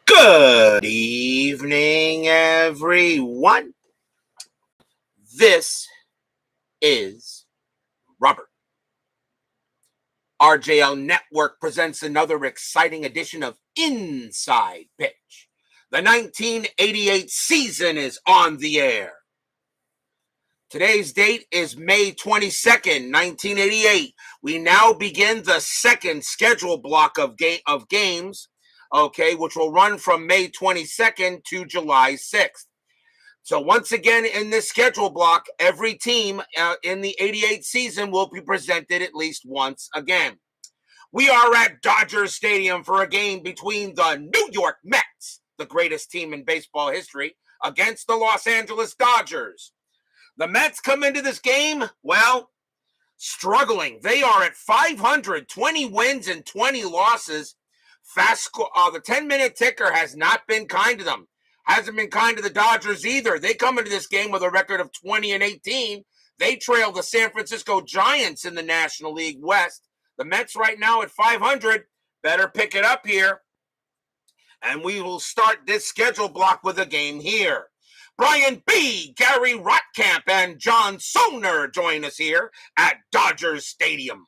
Good evening, everyone. This is Robert. RJL Network presents another exciting edition of Inside Pitch. The 1988 season is on the air. Today's date is May 22nd, 1988. We now begin the second schedule block of games, which will run from May 22nd to July 6th. So once again, in this schedule block, every team in the 88 season will be presented at least once again. We are at Dodger Stadium for a game between the New York Mets, the greatest team in baseball history, against the Los Angeles Dodgers. The Mets come into this game, struggling. They are at 500, 20 wins and 20 losses. FastScore, the 10-minute ticker has not been kind to them. Hasn't been kind to the Dodgers either. They come into this game with a record of 20-18. They trail the San Francisco Giants in the National League West. The Mets right now at 500. Better pick it up here. And we will start this schedule block with a game here. Brian B., Gary Rotkamp, and John Soner join us here at Dodgers Stadium.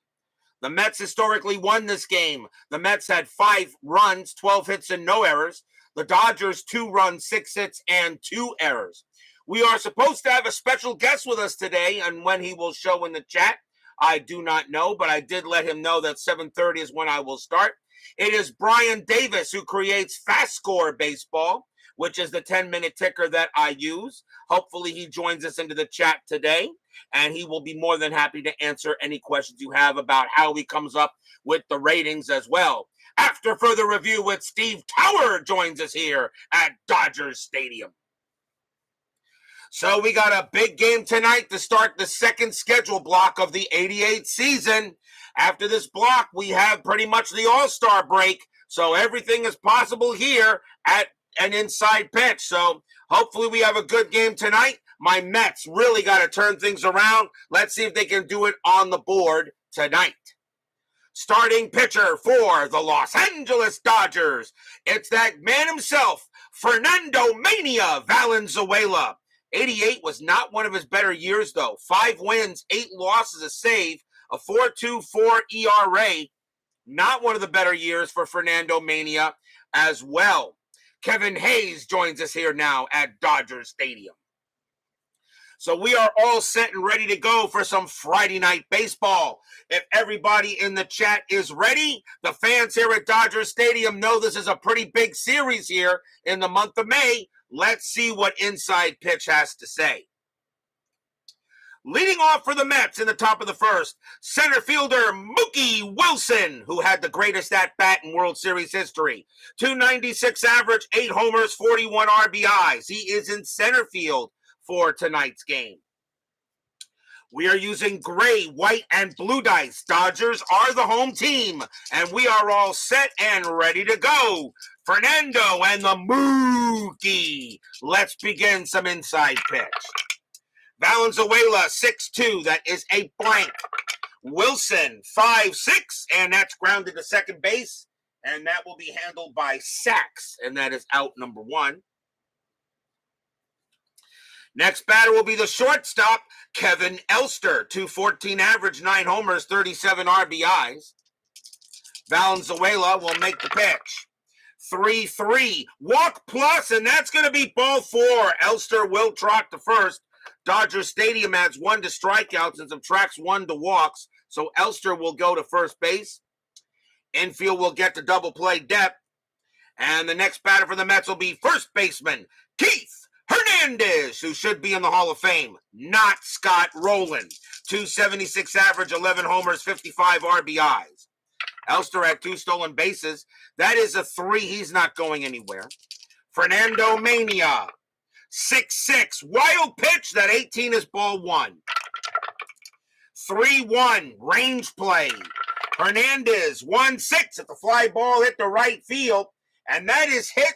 The Mets historically won this game. The Mets had 5 runs, 12 hits, and no errors. The Dodgers 2 runs, 6 hits, and 2 errors. We are supposed to have a special guest with us today, and when he will show in the chat, I do not know, but I did let him know that 7:30 is when I will start. It is Brian Davis, who creates FastScore Baseball, which is the 10-minute ticker that I use. Hopefully he joins us into the chat today, and he will be more than happy to answer any questions you have about how he comes up with the ratings as well. After further review with Steve Tower joins us here at Dodgers Stadium. So we got a big game tonight to start the second schedule block of the 88 season. After this block, we have pretty much the All-Star break, so everything is possible here at an Inside Pitch. So hopefully we have a good game tonight. My Mets really got to turn things around. Let's see if they can do it on the board tonight. Starting pitcher for the Los Angeles Dodgers. It's that man himself, Fernando Mania Valenzuela. 88 was not one of his better years, though. 5 wins, 8 losses, a save, a 4.24 ERA. Not one of the better years for Fernando Mania as well. Kevin Hayes joins us here now at Dodger Stadium. So we are all set and ready to go for some Friday night baseball. If everybody in the chat is ready, the fans here at Dodger Stadium know this is a pretty big series here in the month of May. Let's see what Inside Pitch has to say. Leading off for the Mets in the top of the first, center fielder Mookie Wilson, who had the greatest at-bat in World Series history. 296 average, 8 homers, 41 RBIs. He is in center field for tonight's game. We are using gray, white, and blue dice. Dodgers are the home team, and we are all set and ready to go. Fernando and the Mookie. Let's begin some Inside Pitch. Valenzuela, 6'2", that is a blank. Wilson, 5'6", and that's grounded to second base, and that will be handled by Sachs, and that is out number 1. Next batter will be the shortstop, Kevin Elster, 214 average, 9 homers, 37 RBIs. Valenzuela will make the pitch. 3-3, walk plus, and that's going to be ball 4. Elster will trot to first. Dodger Stadium adds 1 to strikeouts and subtracts 1 to walks, so Elster will go to first base. Infield will get to double play depth. And the next batter for the Mets will be first baseman Keith Hernandez, who should be in the Hall of Fame, not Scott Rowland. 276 average, 11 homers, 55 RBIs. Elster had 2 stolen bases. That is a 3. He's not going anywhere. Fernando Mania, 6'6", wild pitch. That 18 is ball 1. 3-1, range play. Hernandez, 1-6 at the fly ball hit the right field. And that is hit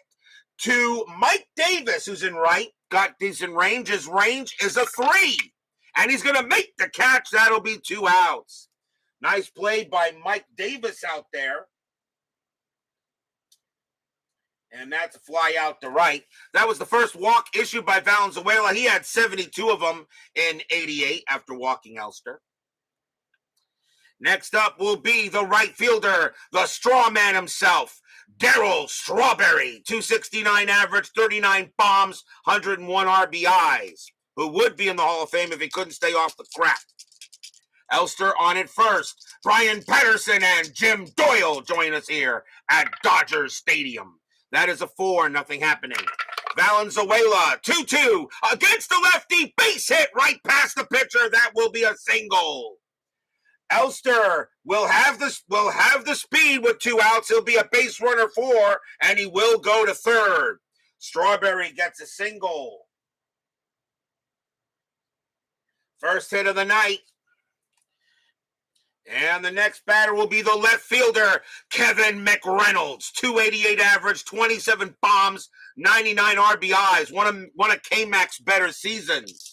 to Mike Davis, who's in right. Got decent range. His range is a 3. And he's going to make the catch. That'll be 2 outs. Nice play by Mike Davis out there. And that's a fly out to right. That was the first walk issued by Valenzuela. He had 72 of them in 88 after walking Elster. Next up will be the right fielder, the straw man himself, Darryl Strawberry, 269 average, 39 bombs, 101 RBIs, who would be in the Hall of Fame if he couldn't stay off the crap. Elster on it first. Brian Patterson and Jim Doyle join us here at Dodgers Stadium. That is a 4, nothing happening. Valenzuela, 2-2 against the lefty, base hit right past the pitcher. That will be a single. Elster will have the speed with 2 outs. He'll be a base runner 4, and he will go to third. Strawberry gets a single. First hit of the night. And the next batter will be the left fielder, Kevin McReynolds. 288 average, 27 bombs, 99 RBIs. One of K-Mac's better seasons.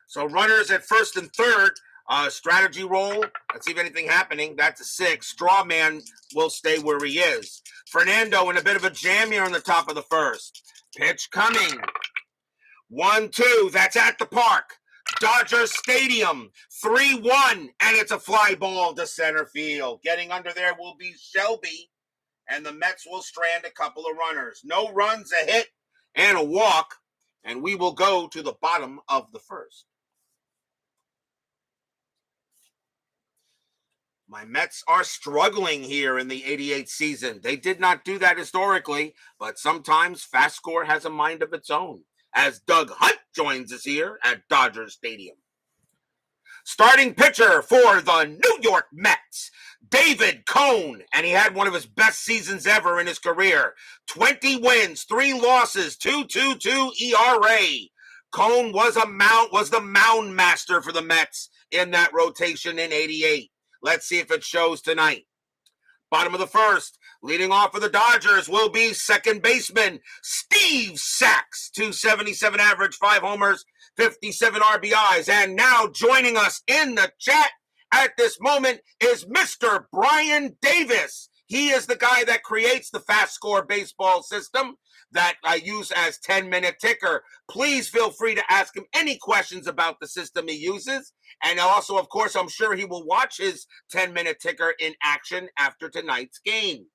So runners at first and third. Strategy roll. Let's see if anything happening. That's a 6. Straw man will stay where he is. Fernando in a bit of a jam here on the top of the first. Pitch coming. 1-2. That's at the park. Dodger Stadium, 3-1, and it's a fly ball to center field. Getting under there will be Shelby, and the Mets will strand a couple of runners. No runs, a hit, and a walk, and we will go to the bottom of the first. My Mets are struggling here in the 88 season. They did not do that historically, but sometimes FastScore has a mind of its own, as Doug Hunt joins us here at Dodger Stadium. Starting pitcher for the New York Mets, David Cone, and he had one of his best seasons ever in his career. 20 wins, 3 losses, 2.22 ERA. Cone was the mound master for the Mets in that rotation in 88. Let's see if it shows tonight. Bottom of the first, leading off for the Dodgers will be second baseman Steve Sax, 277 average, 5 homers, 57 RBIs. And now joining us in the chat at this moment is Mr. Brian Davis. He is the guy that creates the FastScore Baseball system that I use as 10-minute ticker. Please feel free to ask him any questions about the system he uses. And also, of course, I'm sure he will watch his 10-minute ticker in action after tonight's game.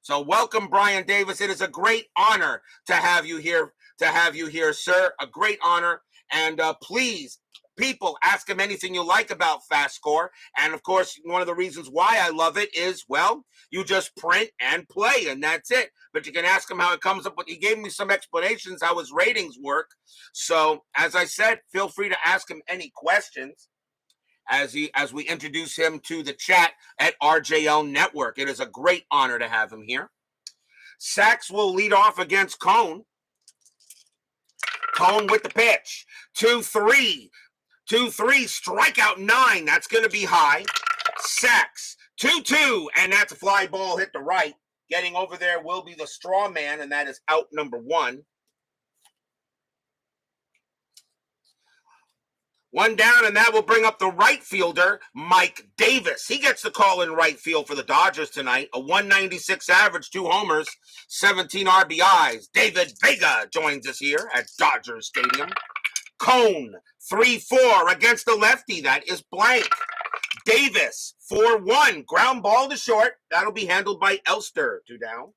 So welcome, Brian Davis. It is a great honor to have you here, sir. A great honor. And please, people, ask him anything you like about FastScore. And of course, one of the reasons why I love it is, well, you just print and play, and that's it. But you can ask him how it comes up. But he gave me some explanations how his ratings work. So, as I said, feel free to ask him any questions as we introduce him to the chat at RJL Network. It is a great honor to have him here. Sax will lead off against Cone. Cone with the pitch. 2-3. 2-3, strikeout 9. That's going to be high. Sax, 2-2, and that's a fly ball hit to right. Getting over there will be the straw man, and that is out number 1. 1 down, and that will bring up the right fielder, Mike Davis. He gets the call in right field for the Dodgers tonight. A 196 average, 2 homers, 17 RBIs. David Vega joins us here at Dodger Stadium. Cone, 3-4 against the lefty. That is blank. Davis, 4-1. Ground ball to short. That'll be handled by Elster. 2 down.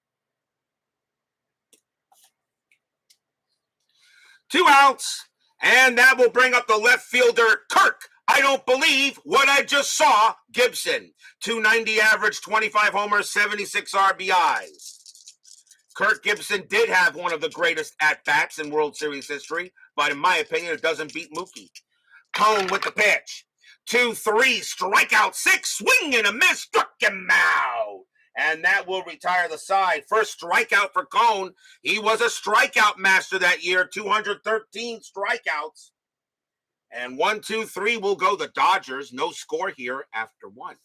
2 outs. And that will bring up the left fielder, Kirk. I don't believe what I just saw. Gibson, 290 average, 25 homers, 76 RBIs. Kirk Gibson did have one of the greatest at-bats in World Series history, but in my opinion, it doesn't beat Mookie. Cone with the pitch. 2-3, strikeout 6, swing and a miss, struck him out. And that will retire the side. First strikeout for Cone. He was a strikeout master that year, 213 strikeouts. And 1-2-3 will go the Dodgers. No score here after 1.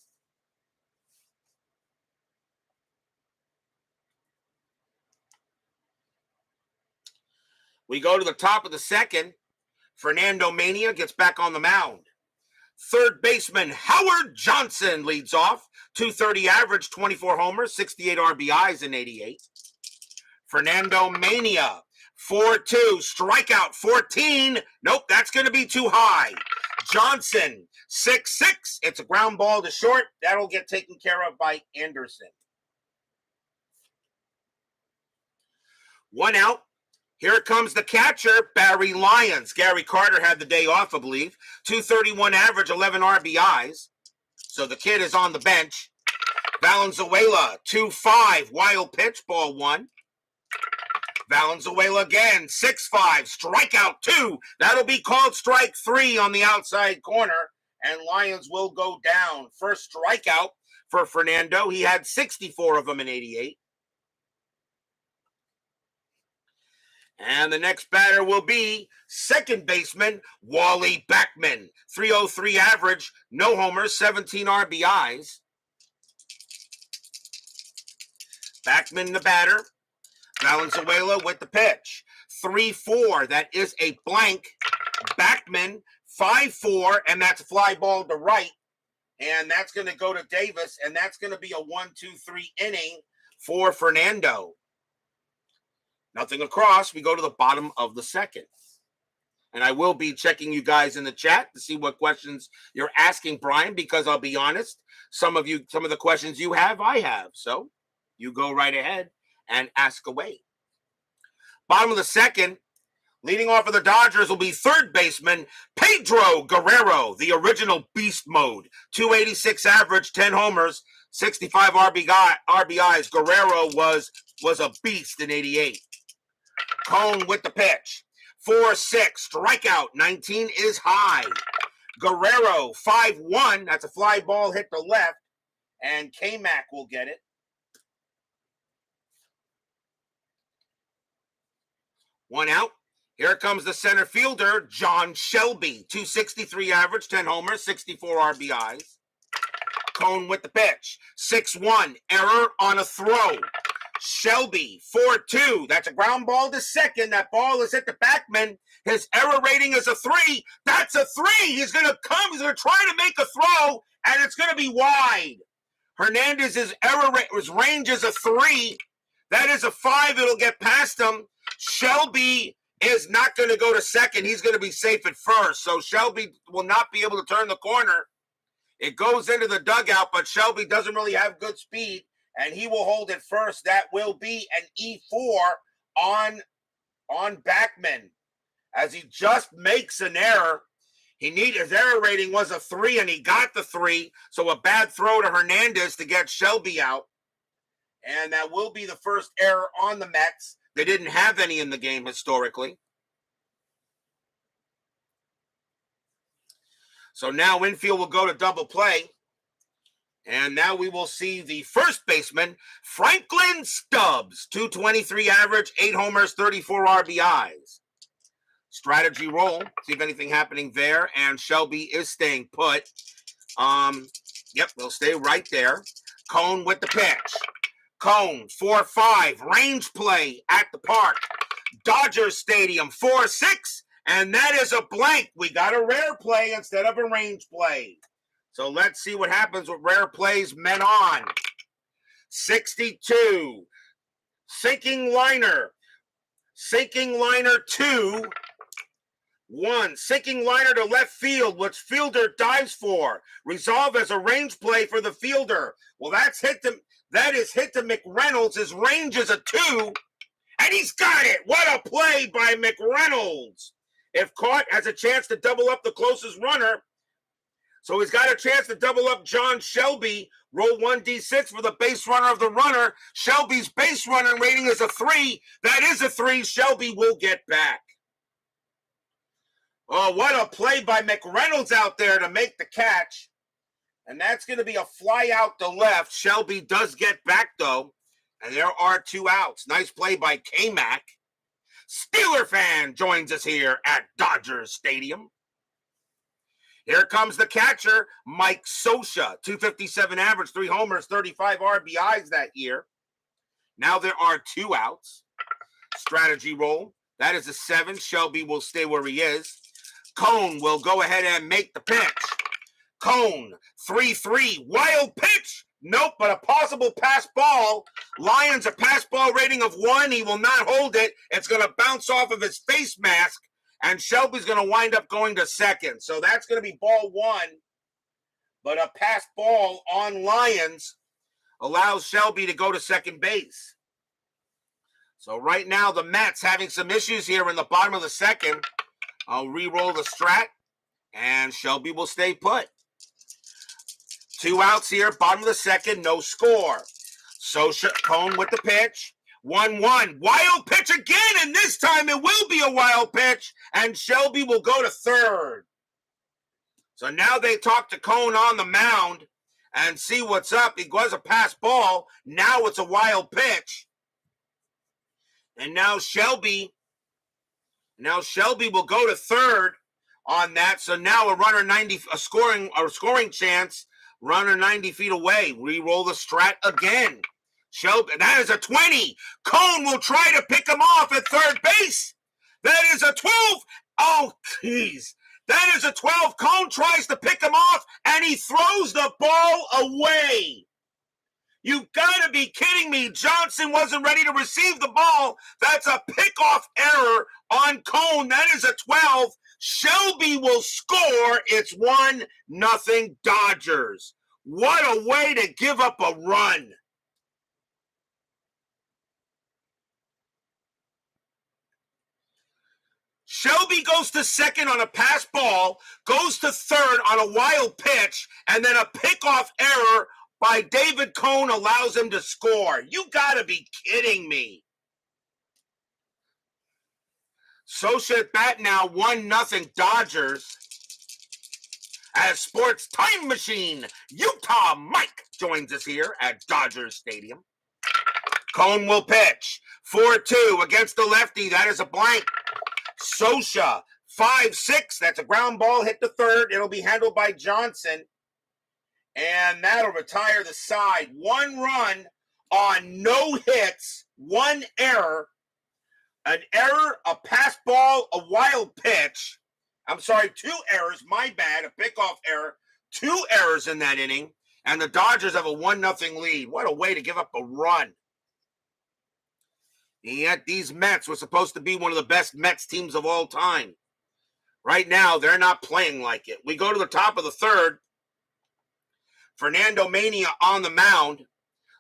We go to the top of the second. Fernando Mania gets back on the mound. Third baseman Howard Johnson leads off. 230 average, 24 homers, 68 RBIs in 88. Fernando Mania, 4-2, strikeout 14. Nope, that's going to be too high. Johnson, 6-6. It's a ground ball to short. That'll get taken care of by Anderson. One out. Here comes the catcher, Barry Lyons. Gary Carter had the day off, I believe. 231 average, 11 RBIs. So the kid is on the bench. Valenzuela, 2-5, wild pitch, ball one. Valenzuela again, 6-5, strikeout 2. That'll be called strike 3 on the outside corner, and Lyons will go down. First strikeout for Fernando. He had 64 of them in 88. And the next batter will be second baseman Wally Backman. 303 average, no homers, 17 RBIs. Backman the batter. Valenzuela with the pitch. 3-4, that is a blank. Backman, 5-4, and that's a fly ball to right. And that's going to go to Davis, and that's going to be a 1-2-3 inning for Fernando. Nothing across. We go to the bottom of the second. And I will be checking you guys in the chat to see what questions you're asking, Brian, because I'll be honest, some of the questions you have, I have. So you go right ahead and ask away. Bottom of the second, leading off of the Dodgers will be third baseman Pedro Guerrero, the original beast mode. 286 average, 10 homers, 65 RBIs. Guerrero was a beast in 88. Cone with the pitch. 4-6, strikeout, 19 is high. Guerrero, 5-1, that's a fly ball hit to left, and K-Mac will get it. One out. Here comes the center fielder, John Shelby. 263 average, 10 homers, 64 RBIs. Cone with the pitch. 6-1, error on a throw. Shelby, 4-2. That's a ground ball to second. That ball is hit the Backman. His error rating is a 3. That's a 3. He's going to come. He's going to try to make a throw, and it's going to be wide. Hernandez's range is a 3. That is a 5. It'll get past him. Shelby is not going to go to second. He's going to be safe at first. So Shelby will not be able to turn the corner. It goes into the dugout, but Shelby doesn't really have good speed, and he will hold it first. That will be an E4 on Backman, as he just makes an error. His error rating was a 3, and he got the 3. So a bad throw to Hernandez to get Shelby out. And that will be the first error on the Mets. They didn't have any in the game historically. So now infield will go to double play. And now we will see the first baseman, Franklin Stubbs. 223 average, 8 homers, 34 RBIs. Strategy roll. See if anything happening there. And Shelby is staying put. Yep, they'll stay right there. Cone with the pitch. Cone, 4-5. Range play at the park. Dodgers Stadium, 4-6. And that is a blank. We got a rare play instead of a range play. So let's see what happens with rare plays men on. 62. Sinking liner. Sinking liner 2. 1. Sinking liner to left field, which fielder dives for. Resolve as a range play for the fielder. Well, that is hit to McReynolds. His range is a 2. And he's got it. What a play by McReynolds. If caught, has a chance to double up the closest runner. So he's got a chance to double up John Shelby. Roll 1d6 for the base runner of the runner. Shelby's base runner rating is a 3. That is a 3. Shelby will get back. Oh, what a play by McReynolds out there to make the catch. And that's going to be a fly out to left. Shelby does get back, though. And there are 2 outs. Nice play by K-Mac. Steeler fan joins us here at Dodgers Stadium. Here comes the catcher, Mike Scioscia. 257 average, 3 homers, 35 RBIs that year. Now there are 2 outs. Strategy roll. That is a 7. Shelby will stay where he is. Cone will go ahead and make the pitch. Cone, 3-3. Wild pitch. Nope, but a possible pass ball. Lions a pass ball rating of 1. He will not hold it. It's going to bounce off of his face mask, and Shelby's going to wind up going to second. So that's going to be ball 1. But a pass ball on Lions allows Shelby to go to second base. So right now the Mets having some issues here in the bottom of the second. I'll re-roll the strat, and Shelby will stay put. 2 outs here, bottom of the second, no score. Sosha, Cone with the pitch. 1-1. Wild pitch again, and this time it will be a wild pitch, and Shelby will go to third. So now they talk to Cone on the mound and see what's up. It was a pass ball. Now it's a wild pitch. And now Shelby will go to third on that. So now a scoring chance. Runner 90 feet away. Re-roll the strat again. Shelby, that is a 20. Cone will try to pick him off at third base. That is a 12. Oh, please. That is a 12. Cone tries to pick him off, and he throws the ball away. You gotta be kidding me. Johnson wasn't ready to receive the ball. That's a pickoff error on Cone. That is a 12. Shelby will score. It's 1-0 Dodgers. What a way to give up a run. Shelby goes to second on a pass ball, goes to third on a wild pitch, and then a pickoff error by David Cone allows him to score. You gotta be kidding me. Sosha at bat now, 1-0 Dodgers. As Sports Time Machine, Utah Mike joins us here at Dodgers Stadium. Cone will pitch. 4-2 against the lefty. That is a blank. Sosha, 5-6. That's a ground ball hit to third. It'll be handled by Johnson. And that'll retire the side. 1 run on no hits, 1 error. An error, a pass ball, a wild pitch. I'm sorry, 2 errors. My bad. A pickoff error. 2 errors in that inning. And the Dodgers have a 1-0 lead. What a way to give up a run. And yet these Mets were supposed to be one of the best Mets teams of all time. Right now, they're not playing like it. We go to the top of the third. Fernando Mania on the mound.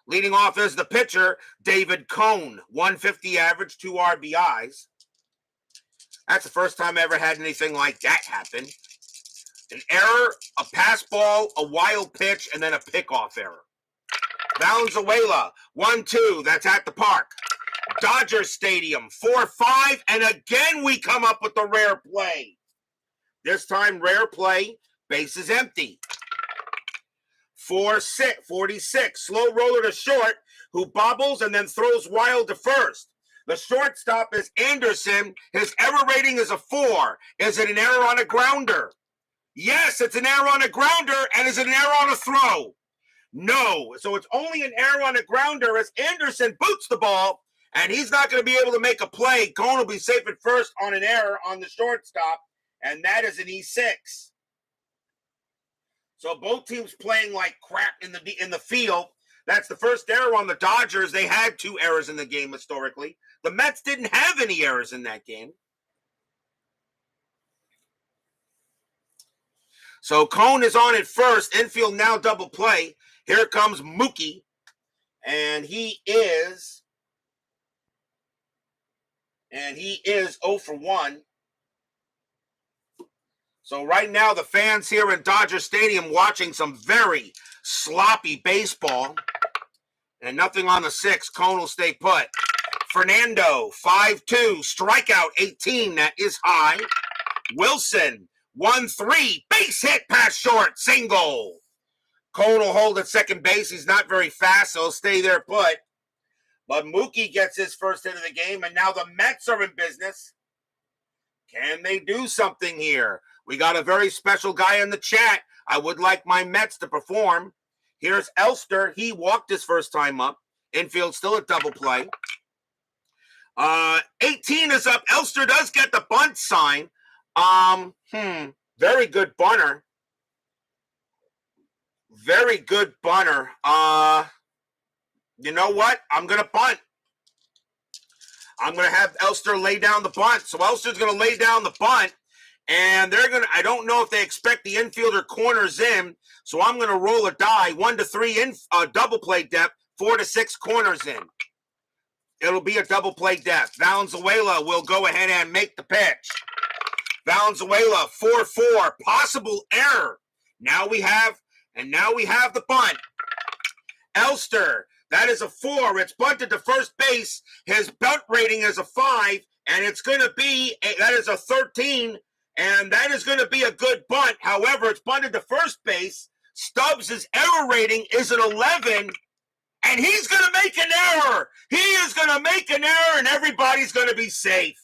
Leading off is the pitcher, David Cone. 150 average, 2 RBIs. That's the first time I ever had anything like that happen. An error, a pass ball, a wild pitch, and then a pickoff error. Valenzuela, 1-2. That's at the park. Dodger Stadium, 4-5. And again, we come up with the rare play. This time, rare play, base is empty. 46. Slow roller to short, who bobbles and then throws wild to first. The shortstop is Anderson. His error rating is a 4. Is it an error on a grounder? Yes, it's an error on a grounder. And is it an error on a throw? No. So it's only an error on a grounder as Anderson boots the ball, and he's not going to be able to make a play. Cone will be safe at first on an error on the shortstop, and that is an E6. So both teams playing like crap in the field. That's the first error on the Dodgers. They had 2 errors in the game historically. The Mets didn't have any errors in that game. So Cone is on at first. Infield now double play. Here comes Mookie. And he is 0 for 1. So right now the fans here in Dodger Stadium watching some very sloppy baseball. And nothing on the 6. Cone will stay put. Fernando, 5-2. Strikeout 18. That is high. Wilson, 1-3. Base hit past short. Single. Cone will hold at second base. He's not very fast, so he'll stay there put. But Mookie gets his first hit of the game, and now the Mets are in business. Can they do something here? We got a very special guy in the chat. I would like my Mets to perform. Here's Elster. He walked his first time up. Infield still at double play. 18 is up. Elster does get the bunt sign. Very good bunter. Very good bunter. You know what? I'm going to bunt. I'm going to have Elster lay down the bunt. So Elster's going to lay down the bunt, and I don't know if they expect the infielder corners in, so I'm going to roll a die, 1 to 3 in double play depth, 4 to 6 corners in. It'll be a double play depth. Valenzuela will go ahead and make the pitch. Valenzuela, 4-4, possible error. Now we have the bunt. Elster, that is a 4. It's bunted to first base. His bunt rating is a 5, and that is a 13, and that is going to be a good bunt. However, it's bunted to first base. Stubbs' error rating is an 11, and he's going to make an error. He is going to make an error, and everybody's going to be safe.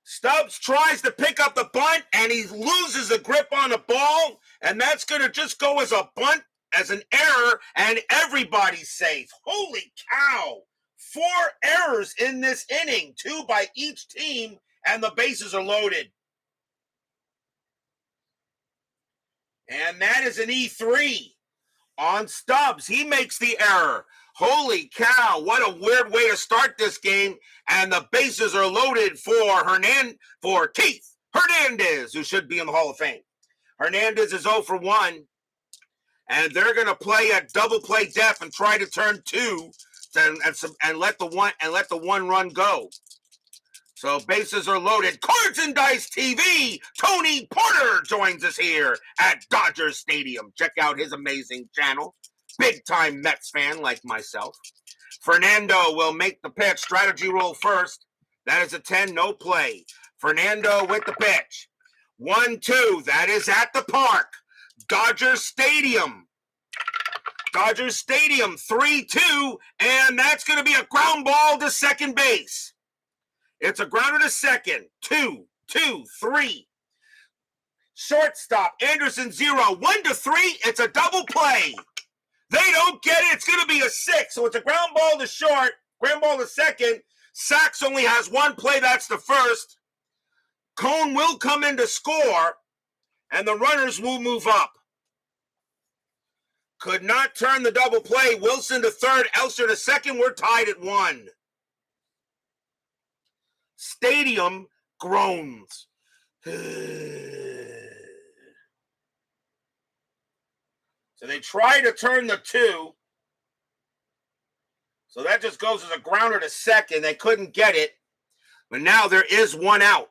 Stubbs tries to pick up the bunt, and he loses the grip on the ball, and that's going to just go as a bunt, as an error, and everybody's safe. Holy cow! 4 errors in this inning, 2 by each team, and the bases are loaded. And that is an E3 on Stubbs. He makes the error. Holy cow, what a weird way to start this game. And the bases are loaded for Keith Hernandez, who should be in the Hall of Fame. Hernandez is 0 for 1. And they're going to play a double play depth and try to turn 2 and let the one run go. So bases are loaded. Cards and Dice TV. Tony Porter joins us here at Dodger Stadium. Check out his amazing channel. Big-time Mets fan like myself. Fernando will make the pitch. Strategy roll first. That is a 10, no play. Fernando with the pitch. 1-2. That is at the park. Dodger Stadium. Dodger Stadium, 3-2. And that's going to be a ground ball to second base. It's a grounder to second. 2, 3. Shortstop, Anderson 0. 1 to 3. It's a double play. They don't get it. It's going to be a 6. So it's a ground ball to short, ground ball to second. Sachs only has 1 play. That's the first. Cone will come in to score, and the runners will move up. Could not turn the double play. Wilson to third, Elster to second. We're tied at 1. Stadium groans. So they try to turn the 2. So that just goes as a grounder to second. They couldn't get it. But now there is 1 out.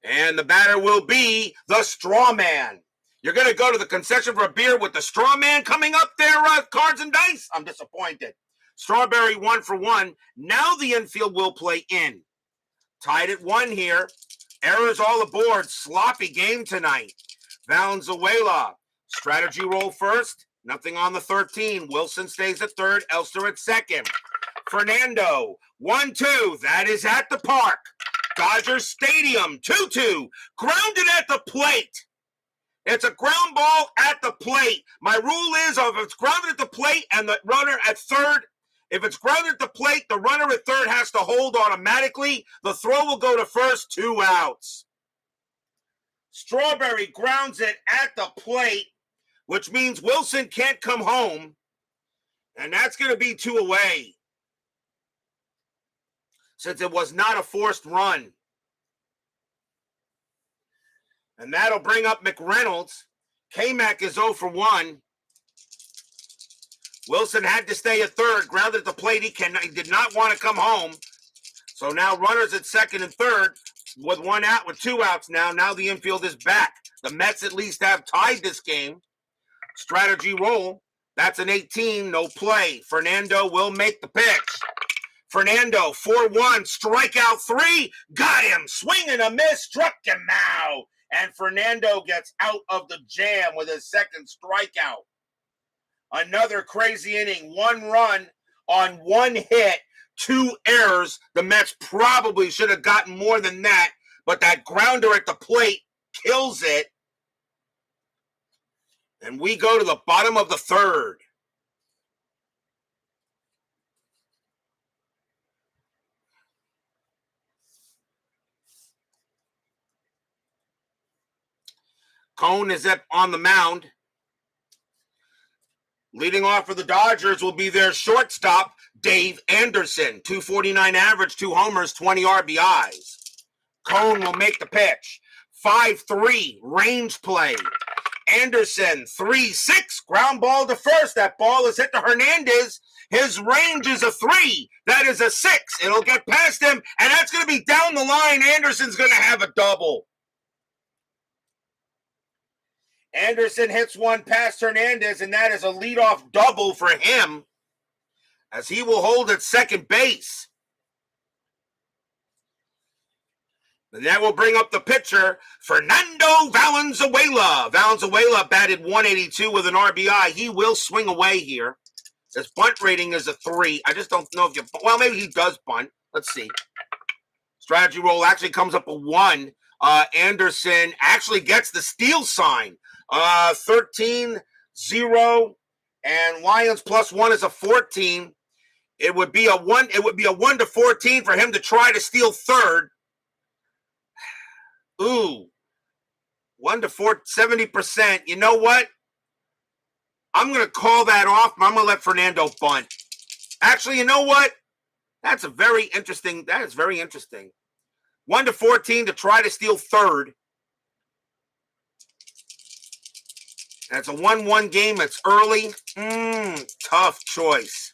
And the batter will be the straw man. You're going to go to the concession for a beer with the straw man coming up there, Cards and Dice? I'm disappointed. Strawberry 1 for 1. Now the infield will play in. Tied at 1 here. Errors all aboard. Sloppy game tonight. Valenzuela. Strategy roll first. Nothing on the 13. Wilson stays at third. Elster at second. Fernando. 1-2. That is at the park. Dodger Stadium. 2-2. Grounded at the plate. It's a ground ball at the plate. My rule is if it's grounded at the plate and the runner at third, if it's grounded at the plate, the runner at third has to hold automatically. The throw will go to first, 2 outs. Strawberry grounds it at the plate, which means Wilson can't come home. And that's going to be 2 away, since it was not a forced run. And that'll bring up McReynolds. K-Mac is 0 for 1. Wilson had to stay at third, grounded at the plate. He did not want to come home. So now runners at second and third with 1 out, with 2 outs now. Now the infield is back. The Mets at least have tied this game. Strategy roll. That's an 18, no play. Fernando will make the pitch. Fernando, 4-1, strikeout 3. Got him. Swing and a miss. Struck him out. And Fernando gets out of the jam with his second strikeout. Another crazy inning. 1 run on 1 hit, 2 errors. The Mets probably should have gotten more than that, but that grounder at the plate kills it. And we go to the bottom of the third. Cone is up on the mound. Leading off for the Dodgers will be their shortstop, Dave Anderson. 249 average, 2 homers, 20 RBIs. Cone will make the pitch. 5-3, range play. Anderson, 3-6, ground ball to first. That ball is hit to Hernandez. His range is a 3. That is a 6. It'll get past him, and that's going to be down the line. Anderson's going to have a double. Anderson hits one past Hernandez, and that is a leadoff double for him, as he will hold at second base. And that will bring up the pitcher, Fernando Valenzuela. Valenzuela batted 182 with an RBI. He will swing away here. His bunt rating is a 3. I just don't know if well, maybe he does bunt. Let's see. Strategy roll actually comes up a 1. Anderson actually gets the steal sign. 13-0, and Lions +1 is a 14. It would be a 1. It would be a 1 to 14 for him to try to steal third. Ooh, 1 to 4, 70%. You know what? I'm going to call that off. I'm going to let Fernando bunt. Actually, you know what? That's a very interesting. That is very interesting. 1 to 14 to try to steal third. That's a 1-1 game. It's early. Tough choice.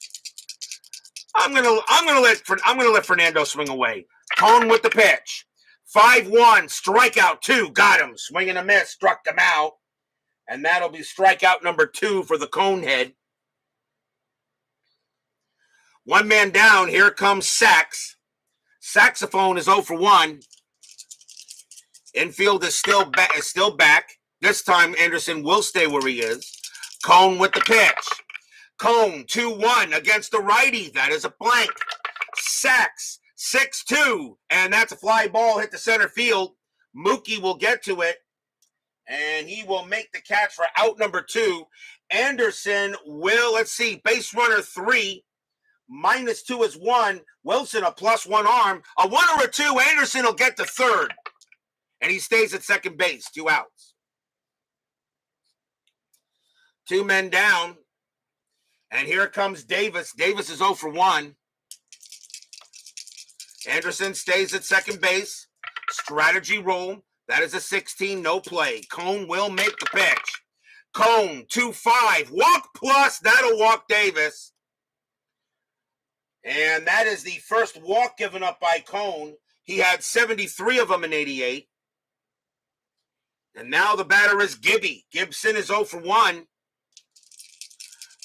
I'm gonna let Fernando swing away. Cone with the pitch. 5-1, strikeout 2, got him. Swing and a miss, struck him out. And that'll be strikeout number 2 for the Conehead. One man down, here comes Sax. Saxophone is 0 for 1. Infield is still back. This time Anderson will stay where he is. Cone with the pitch. Cone 2-1 against the righty. That is a blank. Sax 6-2, and that's a fly ball hit to center field. Mookie will get to it, and he will make the catch for out number 2. Anderson will, let's see, base runner 3, -2 is 1. Wilson a +1 arm. A 1 or a 2, Anderson will get to third, and he stays at second base, 2 outs. 2 men down, and here comes Davis. Davis is 0 for 1. Anderson stays at second base. Strategy roll. That is a 16, no play. Cone will make the pitch. Cone, 2-5. Walk plus. That'll walk Davis. And that is the first walk given up by Cone. He had 73 of them in 88. And now the batter is Gibby. Gibson is 0 for 1.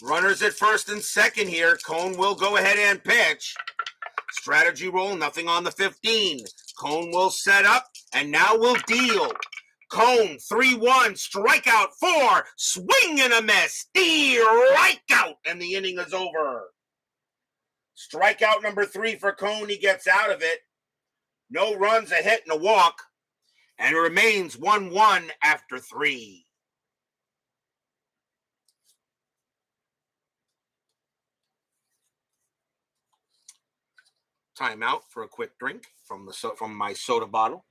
Runners at first and second here. Cone will go ahead and pitch. Strategy roll, nothing on the 15. Cone will set up, and now will deal. Cone, 3-1, strikeout 4, swing and a miss, strikeout, and the inning is over. Strikeout number 3 for Cone, he gets out of it. No runs, a hit, and a walk, and it remains 1-1 after 3. Timeout for a quick drink from my soda bottle.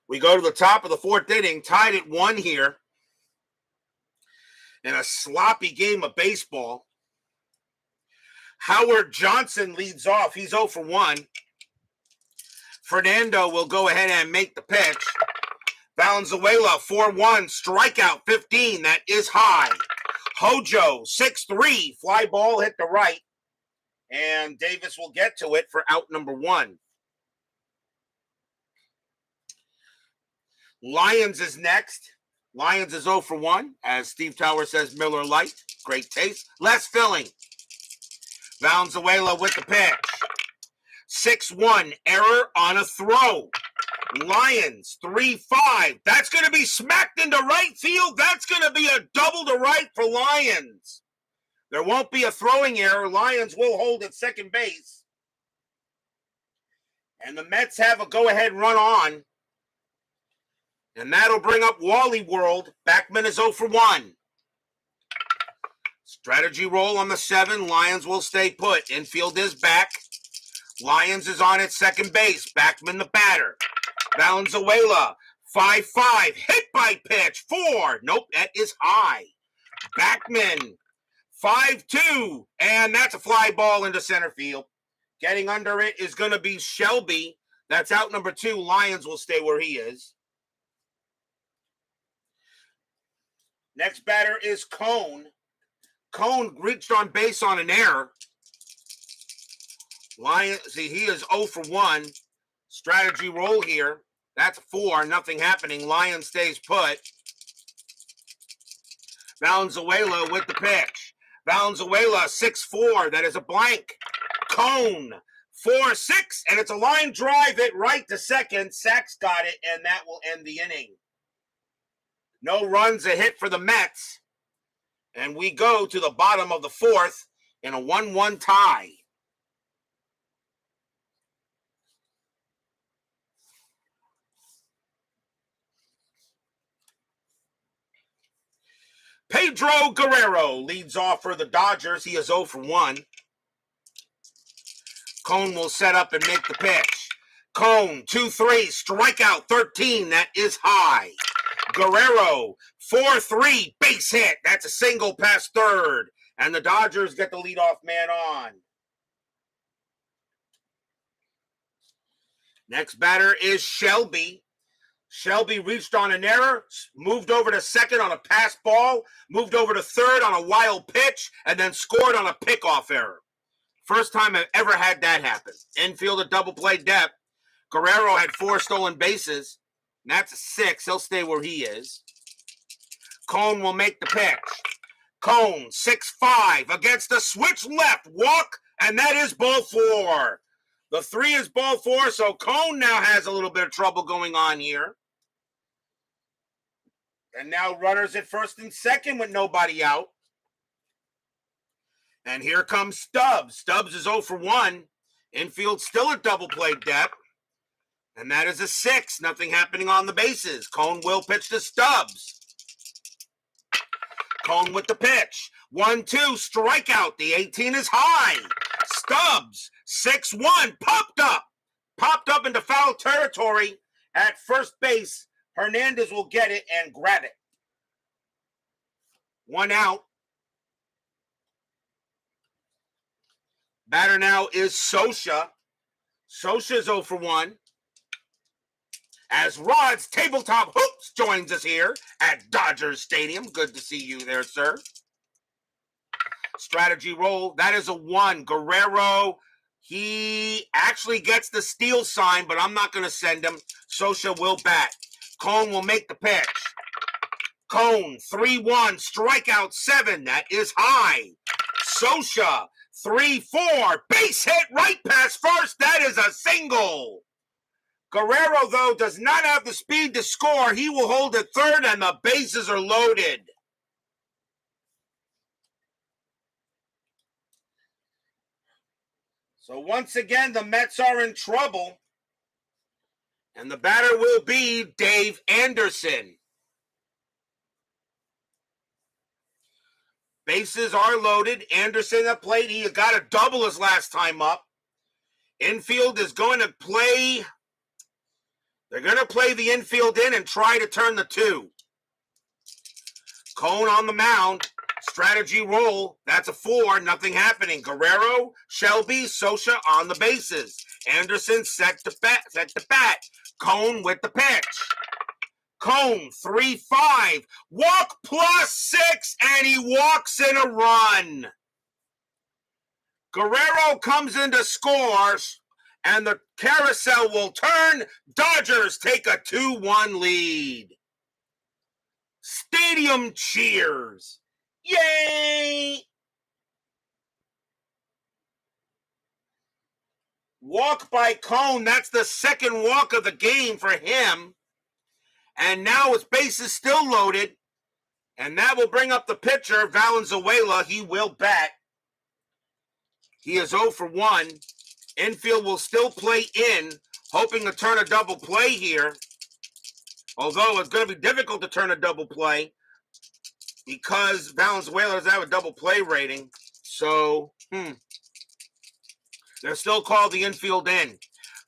We go to the top of the 4th inning, tied at 1 here in a sloppy game of baseball. Howard Johnson leads off. He's 0 for 1. Fernando will go ahead and make the pitch. Valenzuela, 4-1, strikeout 15. That is high. Hojo, 6-3, fly ball hit the right. And Davis will get to it for out number 1. Lions is next. Lions is 0 for 1. As Steve Tower says, Miller Lite. Great taste. Less filling. Valenzuela with the pitch. 6-1, error on a throw. Lions, 3-5. That's going to be smacked into right field. That's going to be a double to right for Lions. There won't be a throwing error. Lions will hold at second base. And the Mets have a go-ahead run on. And that'll bring up Wally World. Backman is 0 for 1. Strategy roll on the 7. Lions will stay put. Infield is back. Lions is on at second base. Backman the batter. Valenzuela, 5-5. Hit by pitch. 4. Nope, that is high. Backman, 5-2. And that's a fly ball into center field. Getting under it is going to be Shelby. That's out number 2. Lions will stay where he is. Next batter is Cone. Cone reached on base on an error. Lions, see, he is 0 for 1. Strategy roll here. That's 4. Nothing happening. Lion stays put. Valenzuela with the pitch. Valenzuela, 6-4. That is a blank. Cone, 4-6. And it's a line drive it right to second. Sachs got it, and that will end the inning. No runs, a hit for the Mets. And we go to the bottom of the 4th in a 1-1 tie. Pedro Guerrero leads off for the Dodgers. He is 0 for 1. Cone will set up and make the pitch. Cone, 2-3, strikeout 13. That is high. Guerrero, 4-3, base hit. That's a single past third. And the Dodgers get the leadoff man on. Next batter is Shelby. Shelby reached on an error, moved over to second on a pass ball, moved over to third on a wild pitch, and then scored on a pickoff error. First time I've ever had that happen. Infield a double play depth. Guerrero had 4 stolen bases. And that's a 6. He'll stay where he is. Cone will make the pitch. Cone, 6-5 against the switch left. Walk, and that is ball 4. The 3 is ball 4, so Cone now has a little bit of trouble going on here. And now runners at first and second with nobody out. And here comes Stubbs. Stubbs is 0 for 1. Infield still at double play depth. And that is a 6. Nothing happening on the bases. Cone will pitch to Stubbs. Cone with the pitch. 1-2, strikeout. The 18 is high. Stubbs, 6-1, popped up into foul territory at first base. Hernandez will get it and grab it. 1 out. Batter now is Socha. Socha's 0 for 1. As Rod's Tabletop Hoops joins us here at Dodgers Stadium. Good to see you there, sir. Strategy roll. That is a 1. Guerrero, he actually gets the steal sign, but I'm not going to send him. Socha will bat. Cone will make the pitch. Cone, 3-1, strikeout 7. That is high. Socha, 3-4, base hit right past first. That is a single. Guerrero, though, does not have the speed to score. He will hold at third, and the bases are loaded. So once again, the Mets are in trouble. And the batter will be Dave Anderson. Bases are loaded. Anderson at plate. He got a double his last time up. Infield is going to play. They're going to play the infield in and try to turn the 2. Cone on the mound. Strategy roll. That's a 4. Nothing happening. Guerrero, Shelby, Socha on the bases. Anderson set to bat. Cone with the pitch. Cone, 3-5. Walk +6, and he walks in a run. Guerrero comes in to score, and the carousel will turn. Dodgers take a 2-1 lead. Stadium cheers. Yay! Walk by Cone. That's the second walk of the game for him. And now his base is still loaded. And that will bring up the pitcher, Valenzuela. He will bat. He is 0 for 1. Infield will still play in, hoping to turn a double play here. Although it's going to be difficult to turn a double play because Valenzuela doesn't have a double play rating. So, they're still called the infield in.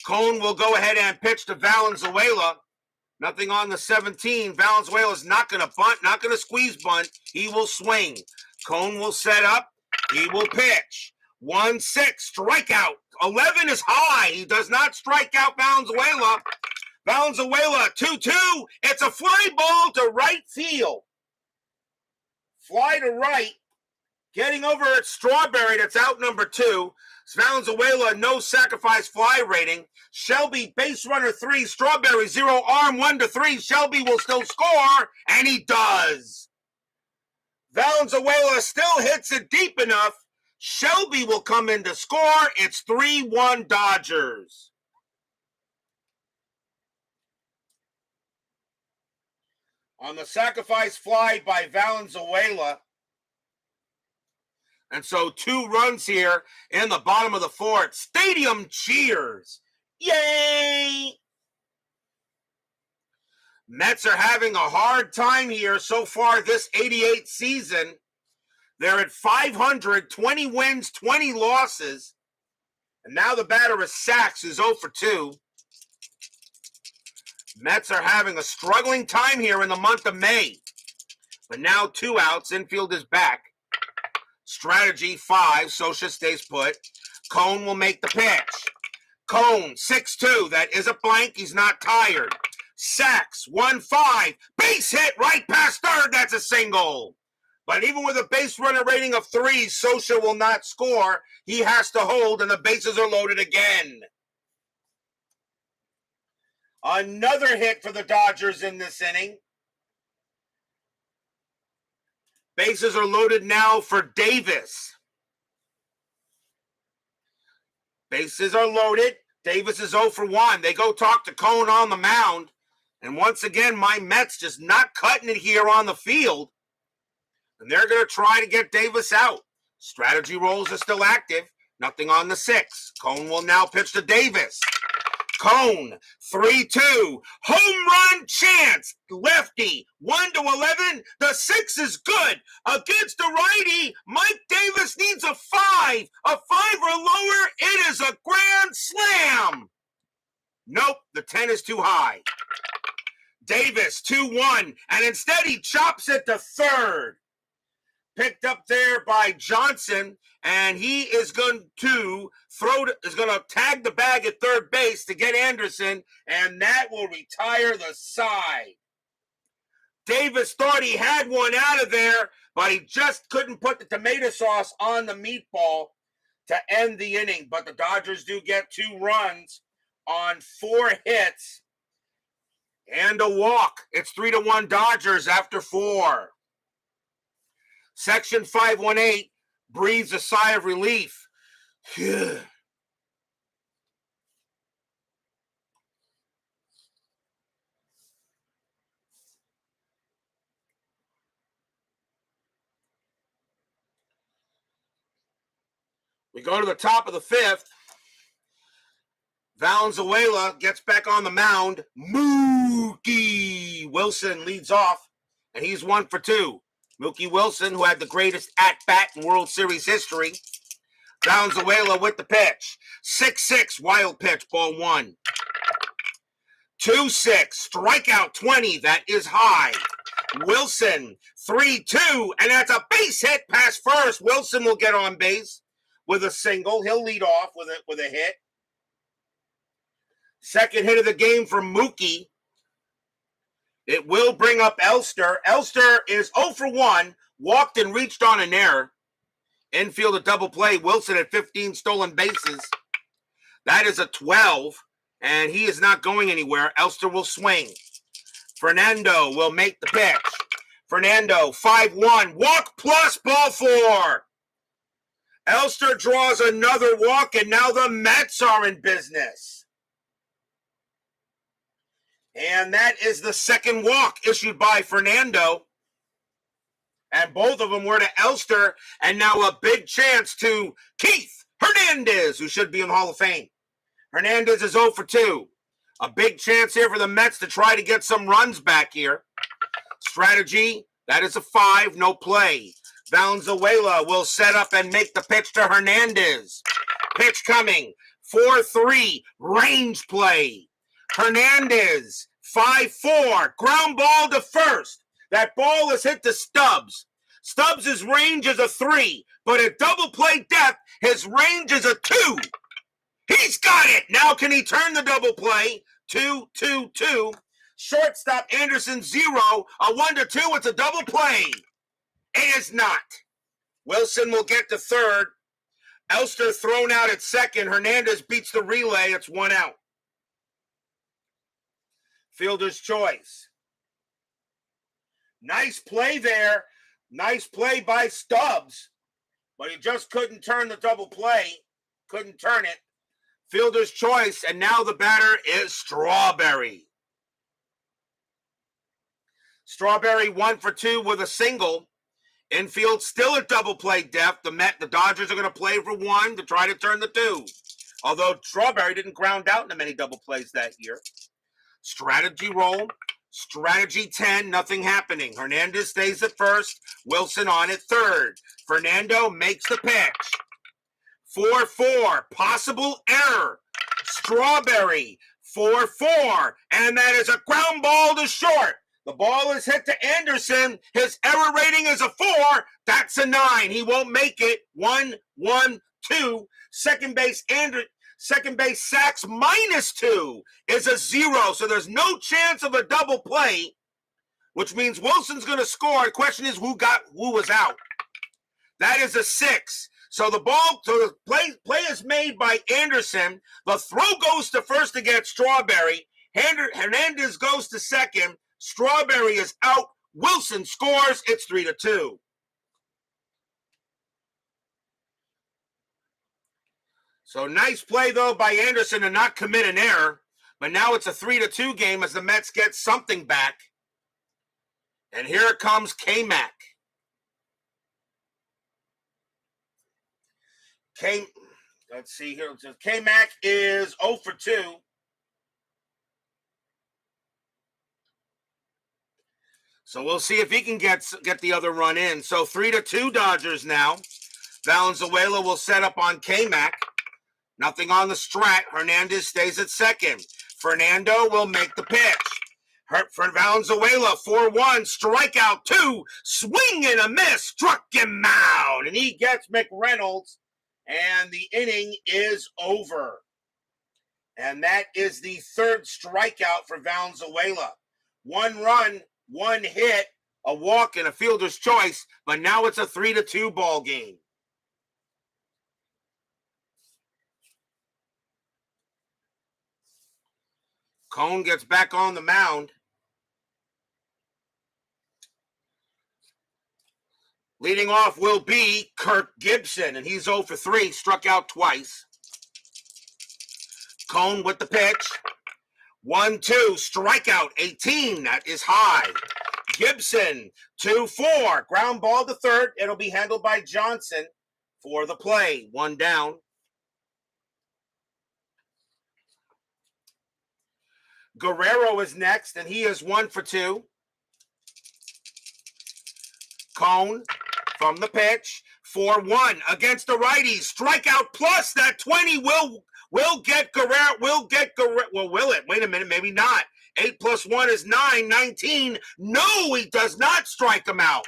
Cone will go ahead and pitch to Valenzuela. Nothing on the 17. Valenzuela's not going to bunt, not going to squeeze bunt. He will swing. Cone will set up. He will pitch. 1-6, strikeout. 11 is high. He does not strike out Valenzuela. Valenzuela, 2-2. It's a fly ball to right field. Fly to right. Getting over at Strawberry, that's out number 2. Valenzuela, no sacrifice fly rating. Shelby, base runner 3. Strawberry, 0 arm, 1-3. Shelby will still score, and he does. Valenzuela still hits it deep enough. Shelby will come in to score. It's 3-1 Dodgers. On the sacrifice fly by Valenzuela. And so 2 runs here in the bottom of the 4th. Stadium cheers. Yay! Mets are having a hard time here so far this 88 season. They're at 500, 20 wins, 20 losses. And now the batter is Sachs, who's 0 for 2. Mets are having a struggling time here in the month of May. But now 2 outs. Infield is back. Strategy 5. Socha stays put. Cone will make the pitch. Cone, 6-2. That is a blank. He's not tired. Sachs, 1-5. Base hit right past third. That's a single. But even with a base runner rating of 3, Socha will not score. He has to hold, and the bases are loaded again. Another hit for the Dodgers in this inning. Bases are loaded now for Davis. Bases are loaded. Davis is 0 for 1. They go talk to Cone on the mound. And once again, my Mets just not cutting it here on the field. And they're going to try to get Davis out. Strategy rolls are still active. Nothing on the 6. Cone will now pitch to Davis. Cone, 3-2. Home run chance. Lefty, 1-11. The 6 is good. Against the righty, Mike Davis needs a 5. A 5 or lower. It is a grand slam. Nope, the 10 is too high. Davis, 2-1. And instead he chops it to third. Picked up there by Johnson, and he is going to tag the bag at third base to get Anderson, and that will retire the side. Davis thought he had one out of there, but he just couldn't put the tomato sauce on the meatball to end the inning. But the Dodgers do get 2 runs on 4 hits and a walk. It's 3-1 Dodgers after 4. Section 518 breathes a sigh of relief. We go to the top of the 5th. Valenzuela gets back on the mound. Mookie Wilson leads off, and he's 1 for 2. Mookie Wilson, who had the greatest at-bat in World Series history. Valenzuela with the pitch. 6-6, wild pitch, ball 1. 2-6, strikeout 20, that is high. Wilson, 3-2, and that's a base hit past first. Wilson will get on base with a single. He'll lead off with a hit. Second hit of the game for Mookie. It will bring up Elster. Elster is 0 for 1, walked and reached on an error. Infield a double play. Wilson at 15 stolen bases. That is a 12, and he is not going anywhere. Elster will swing. Fernando will make the pitch. Fernando, 5-1, walk plus ball 4. Elster draws another walk, and now the Mets are in business. And that is the second walk issued by Fernando. And both of them were to Elster. And now a big chance to Keith Hernandez, who should be in the Hall of Fame. Hernandez is 0 for 2. A big chance here for the Mets to try to get some runs back here. Strategy, that is a 5, no play. Valenzuela will set up and make the pitch to Hernandez. Pitch coming, 4-3, range play. Hernandez, 5-4, ground ball to first. That ball is hit to Stubbs. Stubbs' range is a 3, but at double play depth, his range is a 2. He's got it. Now can he turn the double play? 2-2-2. Shortstop Anderson 0. A 1-2. It's a double play. It is not. Wilson will get to third. Elster thrown out at second. Hernandez beats the relay. It's 1 out. Fielder's choice. Nice play there. Nice play by Stubbs. But he just couldn't turn the double play. Couldn't turn it. Fielder's choice. And now the batter is Strawberry. Strawberry 1 for 2 with a single. Infield still at double play depth. The Dodgers are going to play for 1 to try to turn the 2. Although Strawberry didn't ground out in many double plays that year. Strategy roll. Strategy 10, nothing happening. Hernandez stays at first. Wilson on at third. Fernando makes the pitch. 4-4, possible error. Strawberry, 4-4, and that is a ground ball to short. The ball is hit to Anderson. His error rating is a 4. That's a 9. He won't make it. 1-1-2. Second base Sachs -2 is a 0. So there's no chance of a double play, which means Wilson's going to score. The question is who was out. That is a 6. So the play is made by Anderson. The throw goes to first against Strawberry. Hernandez goes to second. Strawberry is out. Wilson scores. It's 3-2. So nice play, though, by Anderson to not commit an error. But now it's a 3-2 game as the Mets get something back. And here comes K-Mac. Let's see here. K-Mac is 0 for 2. So we'll see if he can get the other run in. So 3-2 Dodgers now. Valenzuela will set up on K-Mac. Nothing on the strat. Hernandez stays at second. Fernando will make the pitch. For Valenzuela, 4-1, strikeout 2, swing and a miss, struck him out. And he gets McReynolds, and the inning is over. And that is the third strikeout for Valenzuela. 1 run, 1 hit, a walk, and a fielder's choice, but now it's a 3-2 ball game. Cone gets back on the mound. Leading off will be Kirk Gibson, and he's 0 for 3, struck out twice. Cone with the pitch. 1-2, strikeout 18, that is high. Gibson, 2-4, ground ball to third. It'll be handled by Johnson for the play. 1 down. Guerrero is next, and he is 1 for 2. Cone from the pitch. 4-1 against the righties. Strikeout plus that 20 will get Guerrero. Will it? Wait a minute, maybe not. 8 + 1 is 9, 19. No, he does not strike him out.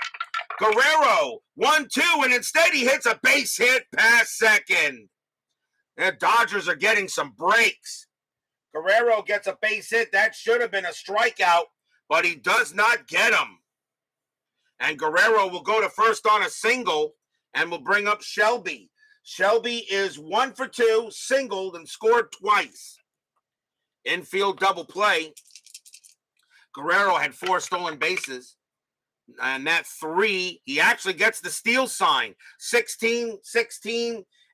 Guerrero, 1-2, and instead he hits a base hit past second. The Dodgers are getting some breaks. Guerrero gets a base hit. That should have been a strikeout, but he does not get him. And Guerrero will go to first on a single and will bring up Shelby. Shelby is 1 for 2, singled and scored twice. Infield double play. Guerrero had 4 stolen bases. And that 3, he actually gets the steal sign. 16,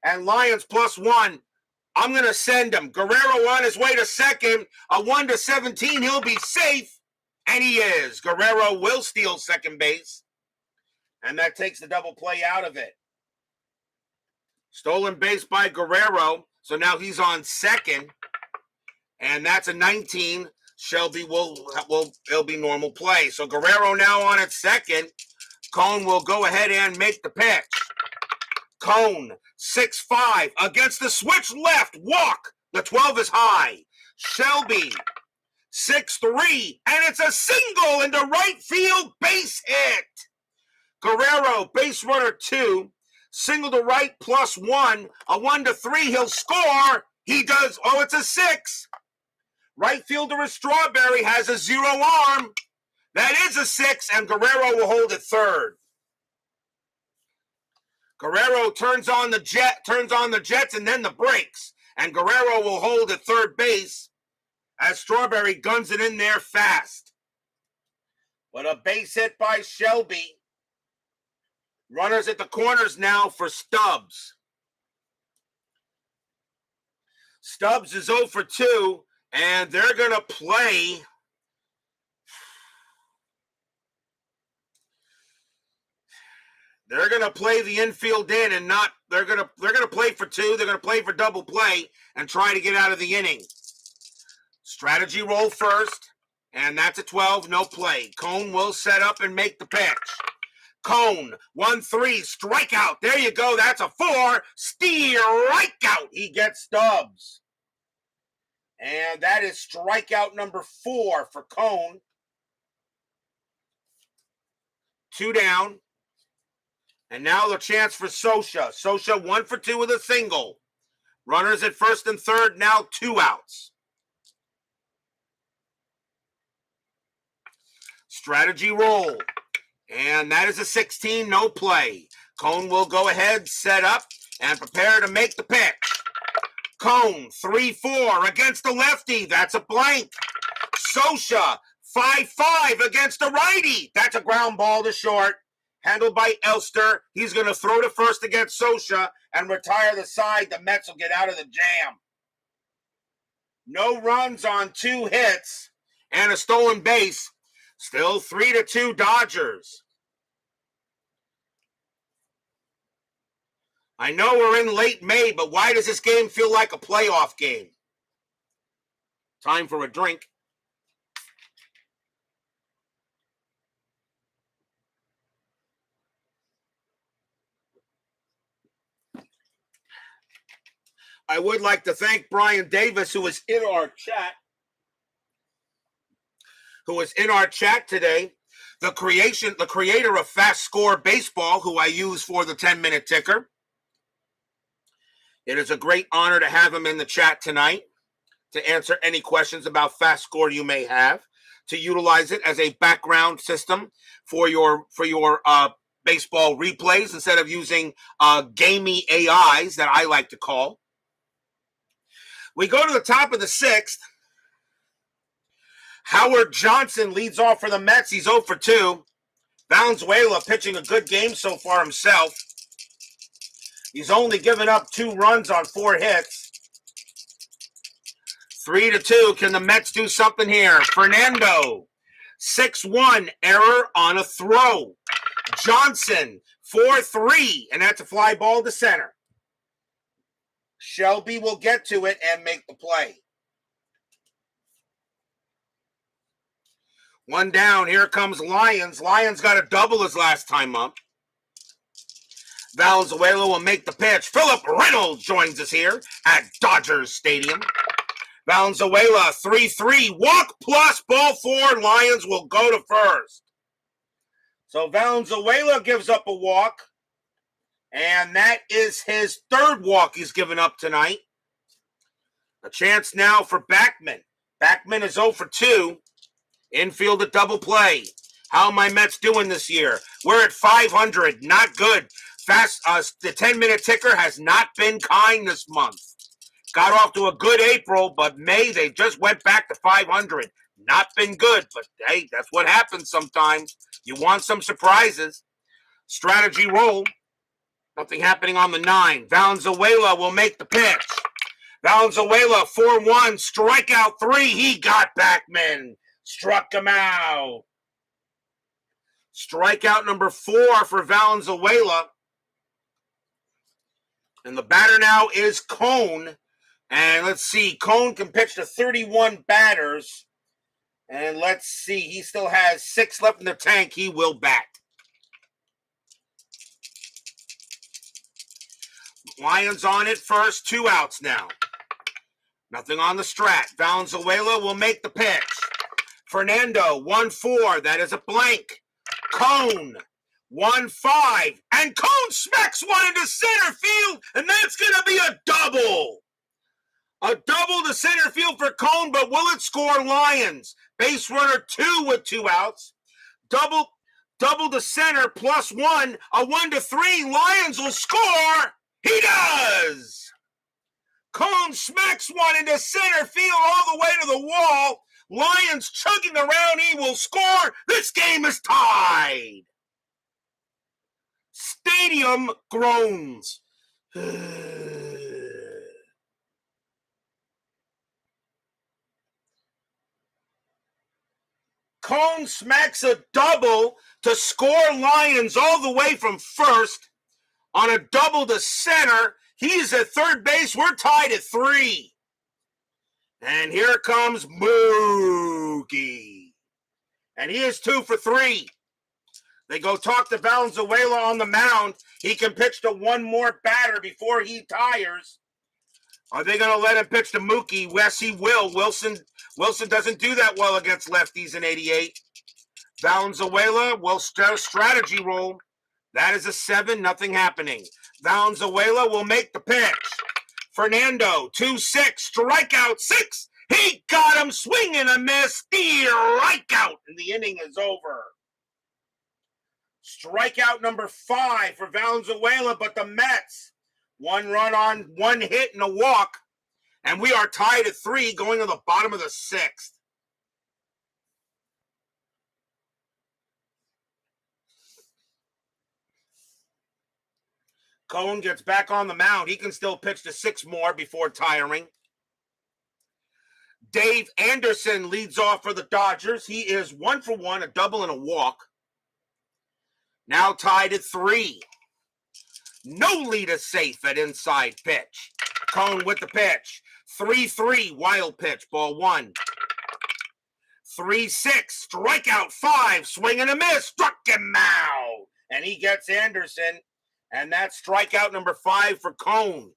and Lions +1. I'm going to send him. Guerrero on his way to second. A 1-17. He'll be safe. And he is. Guerrero will steal second base. And that takes the double play out of it. Stolen base by Guerrero. So now he's on second. And that's a 19. Shelby it'll be normal play. So Guerrero now on at second. Cone will go ahead and make the pitch. Cone, 6-5 against the switch left. Walk. The 12 is high. Shelby, 6-3, and it's a single into right field, base hit. Guerrero, base runner 2, single to right +1, a 1-3, he'll score. He does. Oh, it's a 6. Right fielder Strawberry has a 0 arm. That is a 6, and Guerrero will hold at third. Guerrero turns on the jets, and then the brakes. And Guerrero will hold at third base as Strawberry guns it in there fast. But a base hit by Shelby. Runners at the corners now for Stubbs. Stubbs is 0 for 2, and they're going to play. They're going to play the infield in, and they're going to play for 2. They're going to play for double play and try to get out of the inning. Strategy roll first, and that's a 12, no play. Cone will set up and make the pitch. Cone, 1-3, strikeout. There you go. That's a 4. Strikeout. He gets Stubbs. And that is strikeout number 4 for Cone. 2 down. And now the chance for Sosha. Sosha 1 for 2 with a single. Runners at first and third, now 2 outs. Strategy roll. And that is a 16, no play. Cone will go ahead, set up, and prepare to make the pitch. Cone, 3-4 against the lefty. That's a blank. Sosha, 5-5 against the righty. That's a ground ball to short. Handled by Elster. He's going to throw to first against Sosha and retire the side. The Mets will get out of the jam. No runs on 2 hits and a stolen base. Still 3-2 Dodgers. I know we're in late May, but why does this game feel like a playoff game? Time for a drink. I would like to thank Brian Davis, who was in our chat. Today. The creator of FastScore Baseball, who I use for the 10-minute ticker. It is a great honor to have him in the chat tonight to answer any questions about FastScore you may have, to utilize it as a background system for your baseball replays instead of using gamey AIs that I like to call. We go to the top of the 6th. Howard Johnson leads off for the Mets. He's 0 for 2. Valenzuela pitching a good game so far himself. He's only given up 2 runs on 4 hits. 3-2. Can the Mets do something here? Fernando, 6-1. Error on a throw. Johnson, 4-3. And that's a fly ball to center. Shelby will get to it and make the play. 1 down. Here comes Lyons. Lyons got a double his last time up. Valenzuela will make the pitch. Philip Reynolds joins us here at Dodgers Stadium. Valenzuela, 3-3. Walk plus ball 4. Lyons will go to first. So Valenzuela gives up a walk. And that is his 3rd walk he's given up tonight. A chance now for Backman. Backman is 0 for 2. Infield at double play. How are my Mets doing this year? We're at 500. Not good. The 10-minute ticker has not been kind this month. Got off to a good April, but May they just went back to 500. Not been good, but hey, that's what happens sometimes. You want some surprises. Strategy roll. Nothing happening on the 9. Valenzuela will make the pitch. Valenzuela, 4-1, strikeout 3. He got Backman. Struck him out. Strikeout number 4 for Valenzuela. And the batter now is Cone. And let's see, Cone can pitch to 31 batters. And let's see, he still has 6 left in the tank. He will bat. Lions on it first, 2 outs now. Nothing on the strat. Valenzuela will make the pitch. Fernando, 1-4. That is a blank. Cone, 1-5. And Cone smacks one into center field, and that's going to be a double. A double to center field for Cone, but will it score Lions? Base runner 2 with 2 outs. Double to center +1. A 1-3. Lions will score. He does. Cone smacks one into center field all the way to the wall. Lions chugging around. He will score. This game is tied. Stadium groans. Cone smacks a double to score Lions all the way from first on a double to center. He's at third base. We're tied at 3. And here comes Mookie. And he is 2 for 3. They go talk to Valenzuela on the mound. He can pitch to one more batter before he tires. Are they going to let him pitch to Mookie? Yes, he will. Wilson doesn't do that well against lefties in 88. Valenzuela will start a strategy roll. That is a 7, nothing happening. Valenzuela will make the pitch. Fernando, 2-6, strikeout 6. He got him, swing and a miss, strikeout, and the inning is over. Strikeout number 5 for Valenzuela, but the Mets, 1 run on 1 hit and a walk, and we are tied at 3 going to the bottom of the 6th. Cone gets back on the mound. He can still pitch to 6 more before tiring. Dave Anderson leads off for the Dodgers. He is 1 for 1, a double and a walk. Now tied at 3. No lead is safe at inside pitch. Cone with the pitch. 3-3, wild pitch, ball 1. 3-6, strikeout 5, swing and a miss, struck him out. And he gets Anderson. And that's strikeout number 5 for Cone.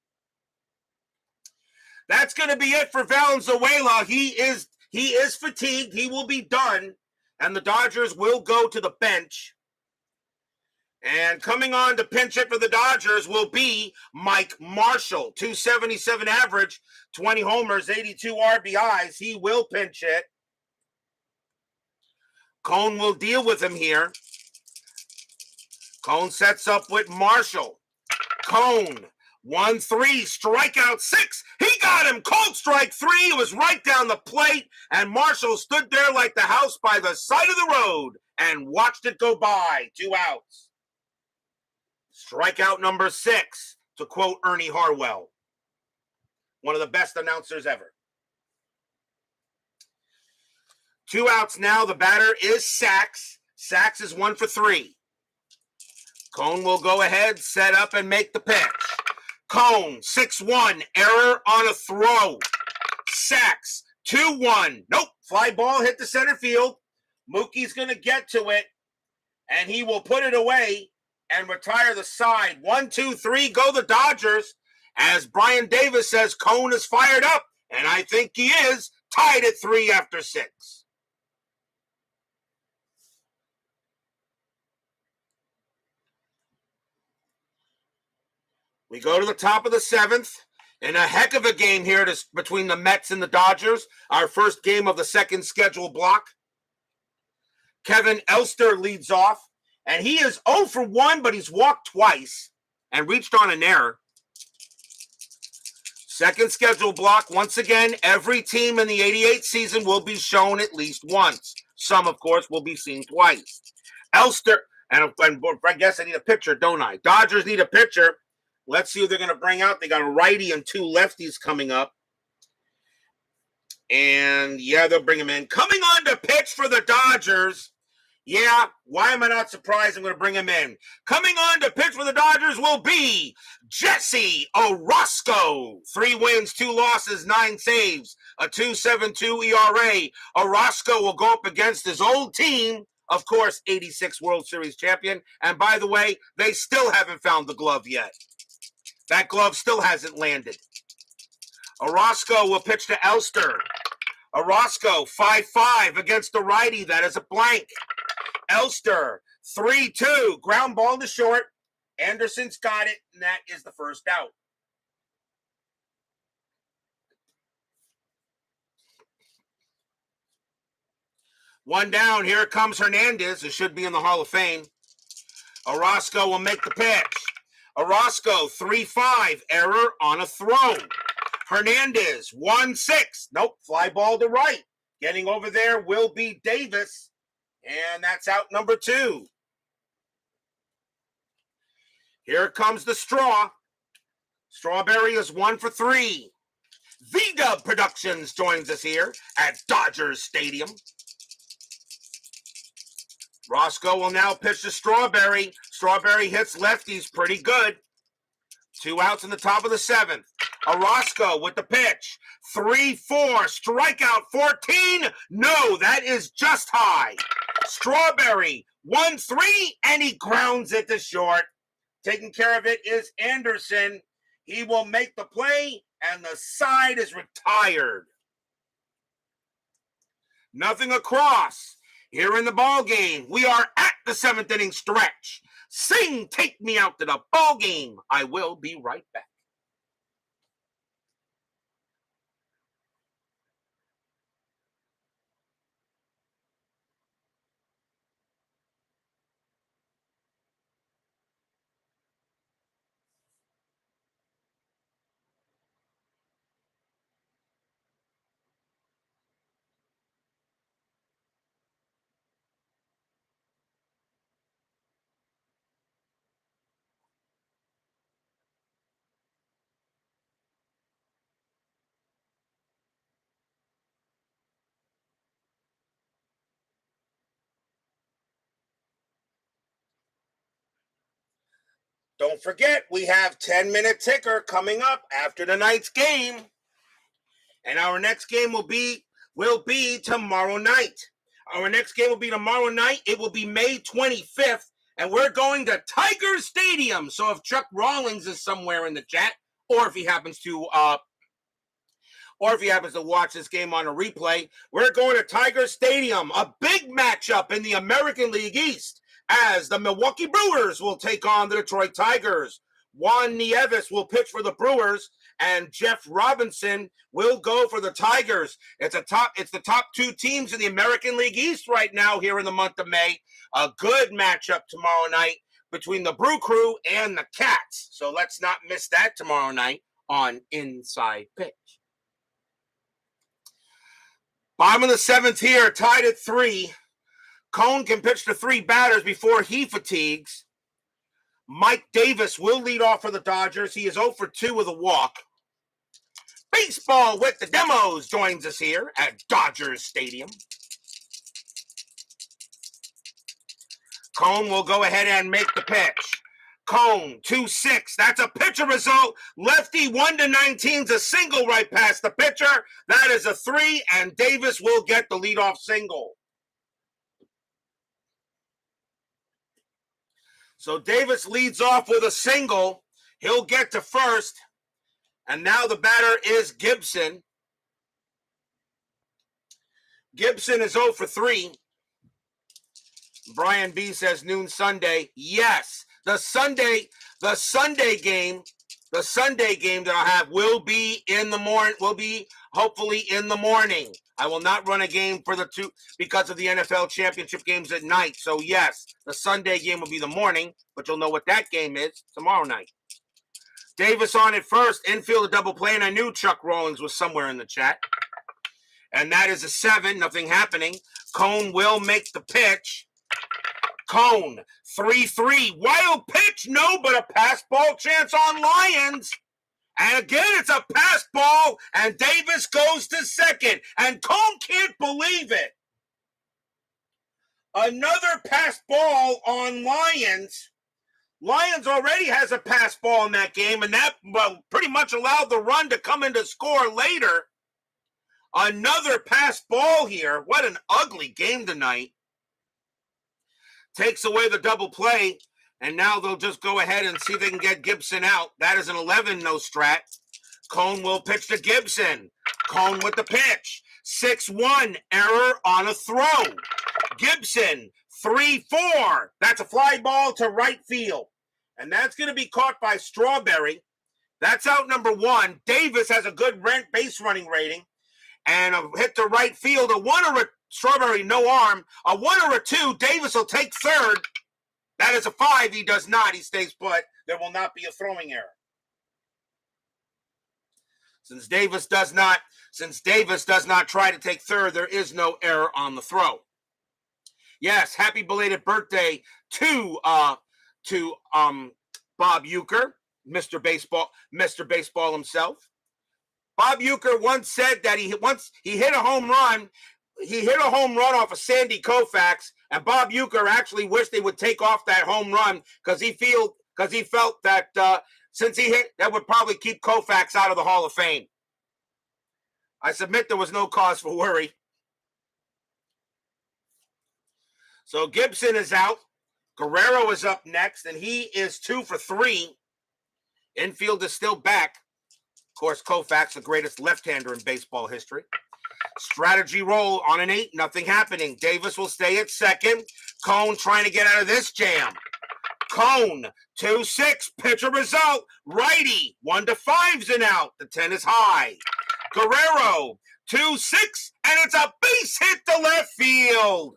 That's going to be it for Valenzuela. He is fatigued. He will be done. And the Dodgers will go to the bench. And coming on to pinch hit for the Dodgers will be Mike Marshall. 277 average, 20 homers, 82 RBIs. He will pinch hit. Cone will deal with him here. Cone sets up with Marshall. Cone, 1-3, strikeout 6. He got him, cold strike 3. It was right down the plate, and Marshall stood there like the house by the side of the road and watched it go by. 2 outs. Strikeout number 6, to quote Ernie Harwell, one of the best announcers ever. 2 outs now. The batter is Sachs. Sachs is 1 for 3. Cone will go ahead, set up, and make the pitch. Cone, 6-1, error on a throw. Sachs, 2-1. Nope, fly ball hit the center field. Mookie's going to get to it, and he will put it away and retire the side. 1-2-3, go the Dodgers. As Brian Davis says, Cone is fired up, and I think he is, tied at 3 after 6. We go to the top of the 7th, and a heck of a game here between the Mets and the Dodgers, our first game of the second scheduled block. Kevin Elster leads off, and he is 0 for 1, but he's walked twice and reached on an error. Second scheduled block, once again, every team in the 88 season will be shown at least once. Some, of course, will be seen twice. Elster, and I guess I need a pitcher, don't I? Dodgers need a pitcher. Let's see who they're going to bring out. They got a righty and 2 lefties coming up. And, yeah, they'll bring him in. Coming on to pitch for the Dodgers Yeah, why am I not surprised? I'm going to bring him in. Coming on to pitch for the Dodgers will be Jesse Orosco. 3 wins, 2 losses, 9 saves, a 2.72 ERA. Orosco will go up against his old team, of course, 86 World Series champion. And by the way, they still haven't found the glove yet. That glove still hasn't landed. Orosco will pitch to Elster. Orosco, 5-5 against the righty. That is a blank. Elster, 3-2. Ground ball to short. Anderson's got it, and that is the first out. One down. Here comes Hernandez. It should be in the Hall of Fame. Orosco will make the pitch. Orosco, 3-5. Error on a throw. Hernandez, 1-6. Nope, fly ball to right. Getting over there will be Davis. And that's out number 2. Here comes the straw. Strawberry is 1 for 3. V-Dub Productions joins us here at Dodgers Stadium. Roscoe will now pitch to Strawberry. Strawberry hits lefties pretty good. 2 outs in the top of the 7th. Orosco with the pitch. 3-4. Strikeout 14. No, that is just high. Strawberry 1-3, and he grounds it to short. Taking care of it is Anderson. He will make the play, and the side is retired. Nothing across. Here in the ball game, we are at the 7th inning stretch. Sing, take me out to the ball game. I will be right back. Don't forget, we have 10-minute ticker coming up after tonight's game. And our next game will be tomorrow night. Our next game will be tomorrow night. It will be May 25th, and we're going to Tiger Stadium. So if Chuck Rawlings is somewhere in the chat, or if he happens to watch this game on a replay, we're going to Tiger Stadium, a big matchup in the American League East, as the Milwaukee Brewers will take on the Detroit Tigers. Juan Nieves will pitch for the Brewers, and Jeff Robinson will go for the Tigers. It's the top 2 teams in the American League East right now here in the month of May. A good matchup tomorrow night between the Brew Crew and the Cats. So let's not miss that tomorrow night on Inside Pitch. Bottom of the 7th here, tied at 3. Cone can pitch to 3 batters before he fatigues. Mike Davis will lead off for the Dodgers. He is 0 for 2 with a walk. Baseball with the Demos joins us here at Dodgers Stadium. Cone will go ahead and make the pitch. Cone, 2-6. That's a pitcher result. Lefty, 1-19 is a single right past the pitcher. That is a 3, and Davis will get the leadoff single. So Davis leads off with a single. He'll get to first. And now the batter is Gibson. Gibson is 0 for 3. Brian B says noon Sunday. Yes, the Sunday game that I'll have will be in the morning. Will be hopefully in the morning. I will not run a game for the 2 because of the NFL championship games at night. So yes, the Sunday game will be the morning, but you'll know what that game is tomorrow night. Davis on at first, infield a double play, and I knew Chuck Rawlings was somewhere in the chat. And that is a 7, nothing happening. Cone will make the pitch. Cone, 3-3. Wild pitch, no, but a pass ball chance on Lions. And again, it's a pass ball, and Davis goes to second. And Cone can't believe it. Another pass ball on Lions. Lions already has a pass ball in that game, and that pretty much allowed the run to come in to score later. Another pass ball here. What an ugly game tonight. Takes away the double play, and now they'll just go ahead and see if they can get Gibson out. That is an 11-no strat. Cone will pitch to Gibson. Cone with the pitch. 6-1, error on a throw. Gibson, 3-4. That's a fly ball to right field. And that's going to be caught by Strawberry. That's out number 1. Davis has a good base running rating. And a hit to right field. A 1 or a Strawberry, no arm. A 1 or a 2, Davis will take third. That is a 5. He does not. He stays put. There will not be a throwing error. Since Davis does not try to take third, there is no error on the throw. Yes, happy belated birthday to Bob Uecker, Mr. Baseball himself. Bob Uecker once said that he hit a home run. He hit a home run off of Sandy Koufax, and Bob Uecker actually wished they would take off that home run because he felt that since he hit, that would probably keep Koufax out of the Hall of Fame. I submit there was no cause for worry. So Gibson is out. Guerrero is up next, and he is 2 for 3. Infield is still back. Of course, Koufax, the greatest left-hander in baseball history. Strategy roll on an 8, nothing happening. Davis will stay at second. Cone trying to get out of this jam. Cone, 2-6, pitcher result. Righty, 1-5's an out. The 10 is high. Guerrero, 2-6, and it's a base hit to left field.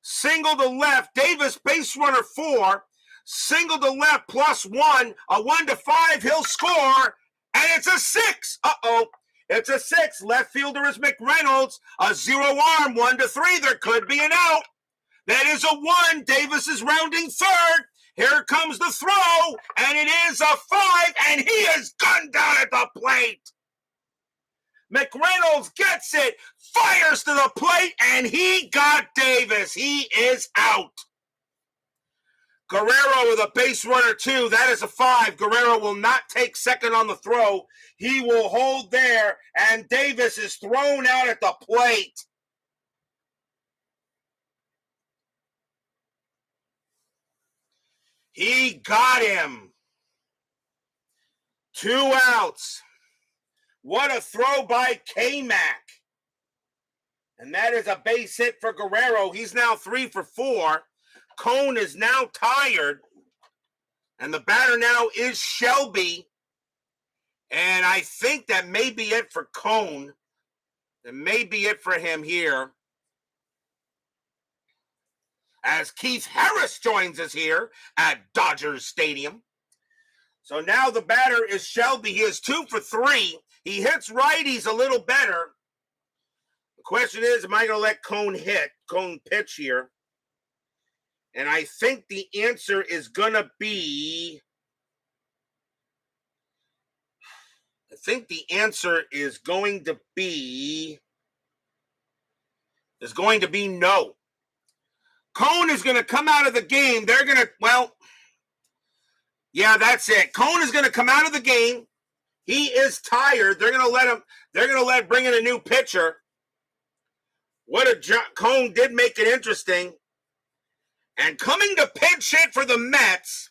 Single to left, Davis base runner 4. Single to left +1, a 1-5, he'll score, and it's a 6. It's a 6. Left fielder is McReynolds. A 0 arm, 1-3. There could be an out. That is a 1. Davis is rounding third. Here comes the throw, and it is a 5, and he is gunned down at the plate. McReynolds gets it, fires to the plate, and he got Davis. He is out. Guerrero with a base runner 2. That is a 5. Guerrero will not take second on the throw. He will hold there, and Davis is thrown out at the plate. He got him. 2 outs. What a throw by K-Mac. And that is a base hit for Guerrero. He's now 3 for 4. Cone is now tired. And the batter now is Shelby. And I think that may be it for Cone. That may be it for him here. As Keith Harris joins us here at Dodgers Stadium. So now the batter is Shelby. He is 2 for 3. He hits righties a little better. The question is, am I going to let Cone pitch here? And I think the answer is going to be... no. Cone is going to come out of the game. They're going to, yeah, that's it. Cone is going to come out of the game. He is tired. They're going to bring in a new pitcher. Cone did make it interesting. And coming to pinch hit for the Mets,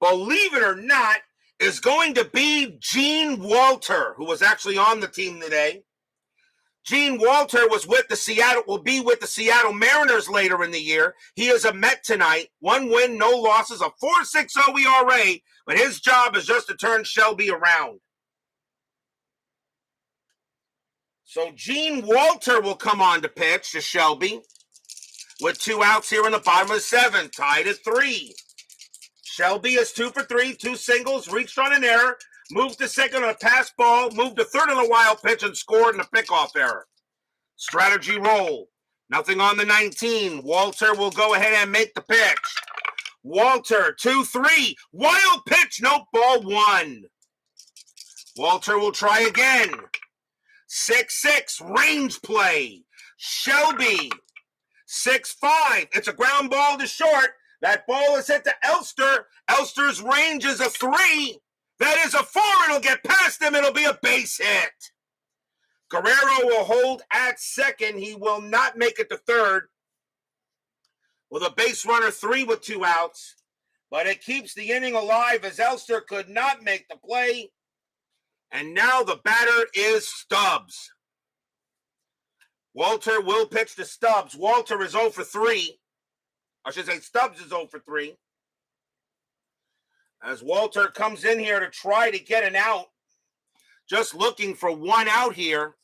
believe it or not, is going to be Gene Walter, who was actually on the team today. Gene Walter will be with the Seattle Mariners later in the year. He is a Met tonight. 1 win, no losses, a 4.60 ERA, but his job is just to turn Shelby around. So Gene Walter will come on to pitch to Shelby with 2 outs here in the bottom of the 7th, tied at 3. Shelby is 2 for 3, 2 singles, reached on an error, moved to second on a pass ball, moved to third on a wild pitch, and scored in a pickoff error. Strategy roll. Nothing on the 19. Walter will go ahead and make the pitch. Walter, 2-3. Wild pitch, no, ball 1. Walter will try again. 6-6, range play. Shelby, 6-5. It's a ground ball to short. That ball is hit to Elster. Elster's range is a 3. That is a 4. It'll get past him. It'll be a base hit. Guerrero will hold at second. He will not make it to third. With a base runner, 3 with 2 outs. But it keeps the inning alive as Elster could not make the play. And now the batter is Stubbs. Walter will pitch to Stubbs. Walter is 0 for 3. I should say Stubbs is 0 for 3. As Walter comes in here to try to get an out. Just looking for 1 out here.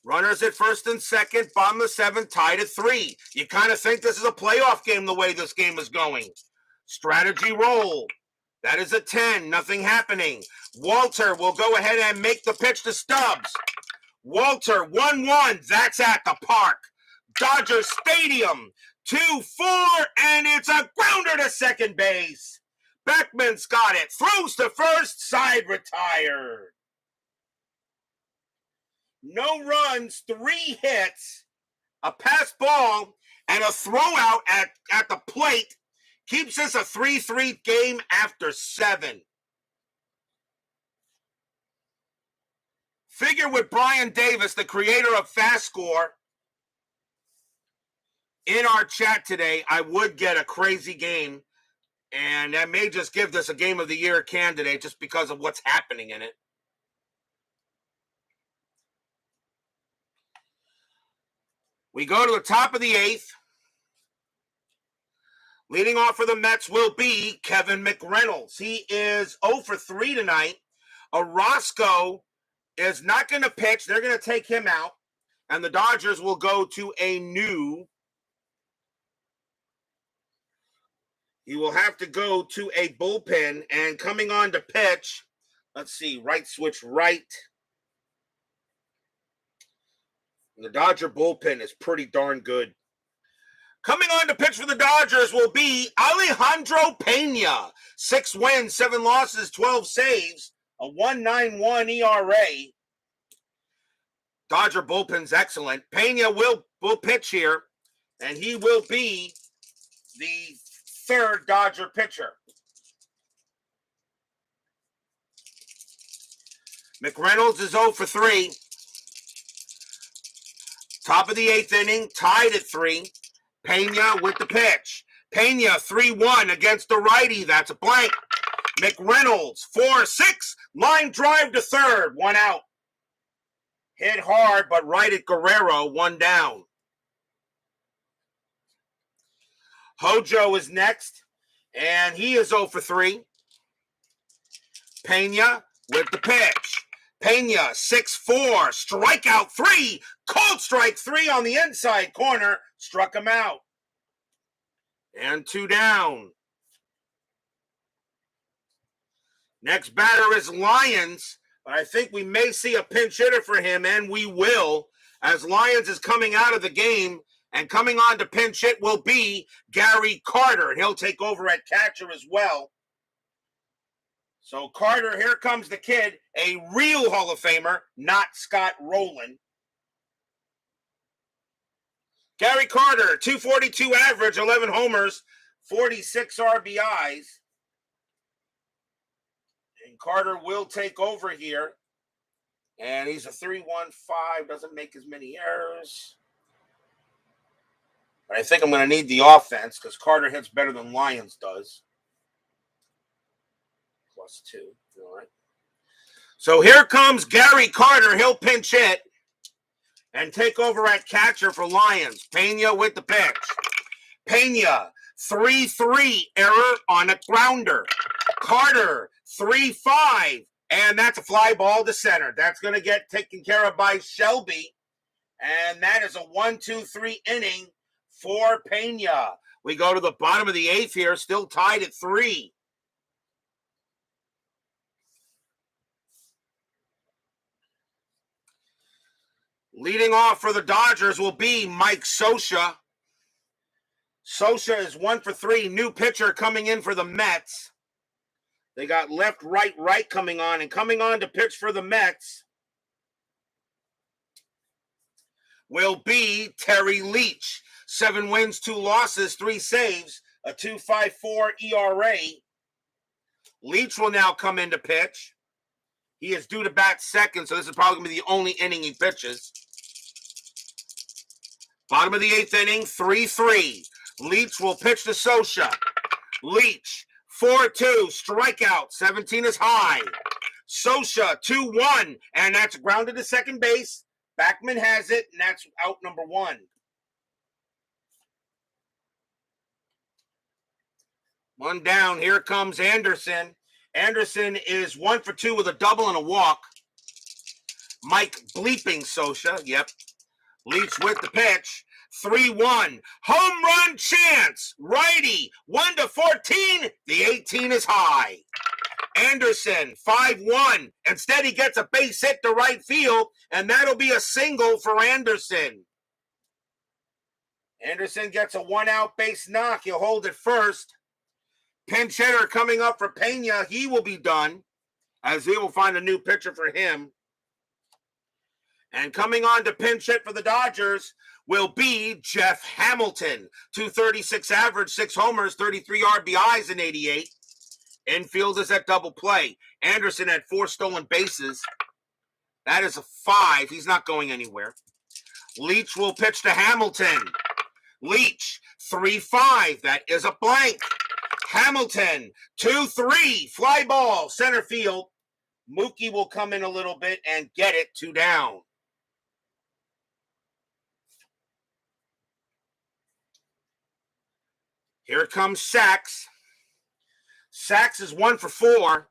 Runners at first and second, bottom of the 7th, tied at 3. You kind of think this is a playoff game the way this game is going. Strategy roll. That is a 10, nothing happening. Walter will go ahead and make the pitch to Stubbs. Walter, 1-1, that's at the park. Dodger Stadium, 2-4, and it's a grounder to second base. Beckman's got it, throws to first, side retired. No runs, 3 hits, a pass ball, and a throw out at the plate keeps us a 3-3 game after 7. Figure with Brian Davis, the creator of FastScore, in our chat today, I would get a crazy game, and that may just give this a Game of the Year candidate just because of what's happening in it. We go to the top of the 8th. Leading off for the Mets will be Kevin McReynolds. He is 0 for 3 tonight. Orozco is not going to pitch. They're going to take him out. And the Dodgers will go to a new. He will have to go to a bullpen. And coming on to pitch, let's see, right switch right. The Dodger bullpen is pretty darn good. Coming on to pitch for the Dodgers will be Alejandro Pena. 6 wins, 7 losses, 12 saves, a 1.91 ERA. Dodger bullpen's excellent. Pena will pitch here, and he will be the 3rd Dodger pitcher. McReynolds is 0 for 3. Top of the 8th inning, tied at 3. Pena with the pitch. Pena 3-1 against the righty. That's a blank. McReynolds 4-6. Line drive to third. 1 out. Hit hard, but right at Guerrero. 1 down. Hojo is next, and he is 0 for 3. Pena with the pitch. Pena, 6-4, strikeout 3, cold strike 3 on the inside corner, struck him out. And 2 down. Next batter is Lyons, but I think we may see a pinch hitter for him, and we will, as Lyons is coming out of the game, and coming on to pinch hit will be Gary Carter, and he'll take over at catcher as well. So Carter, here comes the kid, a real Hall of Famer, not Scott Rowland. Gary Carter, 242 average, 11 homers, 46 RBIs. And Carter will take over here. And he's a 3-1-5, doesn't make as many errors. But I think I'm going to need the offense because Carter hits better than Lyons does. +2. All right. So here comes Gary Carter. He'll pinch hit and take over at catcher for Lyons. Pena with the pitch. Pena, 3-3, error on a grounder. Carter, 3-5, and that's a fly ball to center. That's going to get taken care of by Shelby. And that is a 1-2-3 inning for Pena. We go to the bottom of the 8th here, still tied at 3. Leading off for the Dodgers will be Mike Scioscia. Scioscia is 1 for 3. New pitcher coming in for the Mets. They got left, right coming on. And coming on to pitch for the Mets will be Terry Leach. 7 wins, 2 losses, 3 saves, a 2.54 ERA. Leach will now come in to pitch. He is due to bat second, so this is probably going to be the only inning he pitches. Bottom of the 8th inning, 3-3. Leach will pitch to Scioscia. Leach, 4-2, strikeout, 17 is high. Scioscia, 2-1, and that's grounded to second base. Backman has it, and that's out number 1. One down, here comes Anderson. Anderson is 1 for 2 with a double and a walk. Mike bleeping Scioscia, yep. Leach with the pitch. 3-1. Home run chance. Righty. 1-14. The 18 is high. Anderson, 5-1. Instead, he gets a base hit to right field, and that'll be a single for Anderson. Anderson gets a 1-out base knock. He'll hold it first. Pinch hitter coming up for Pena. He will be done, as he will find a new pitcher for him. And coming on to pinch hit for the Dodgers will be Jeff Hamilton. 236 average, 6 homers, 33 RBIs in 88. Infield is at double play. Anderson had 4 stolen bases. That is a 5. He's not going anywhere. Leach will pitch to Hamilton. Leach, 3-5. That is a blank. Hamilton, 2-3. Fly ball, center field. Mookie will come in a little bit and get it 2 down. Here comes Sachs. Sachs is 1 for 4.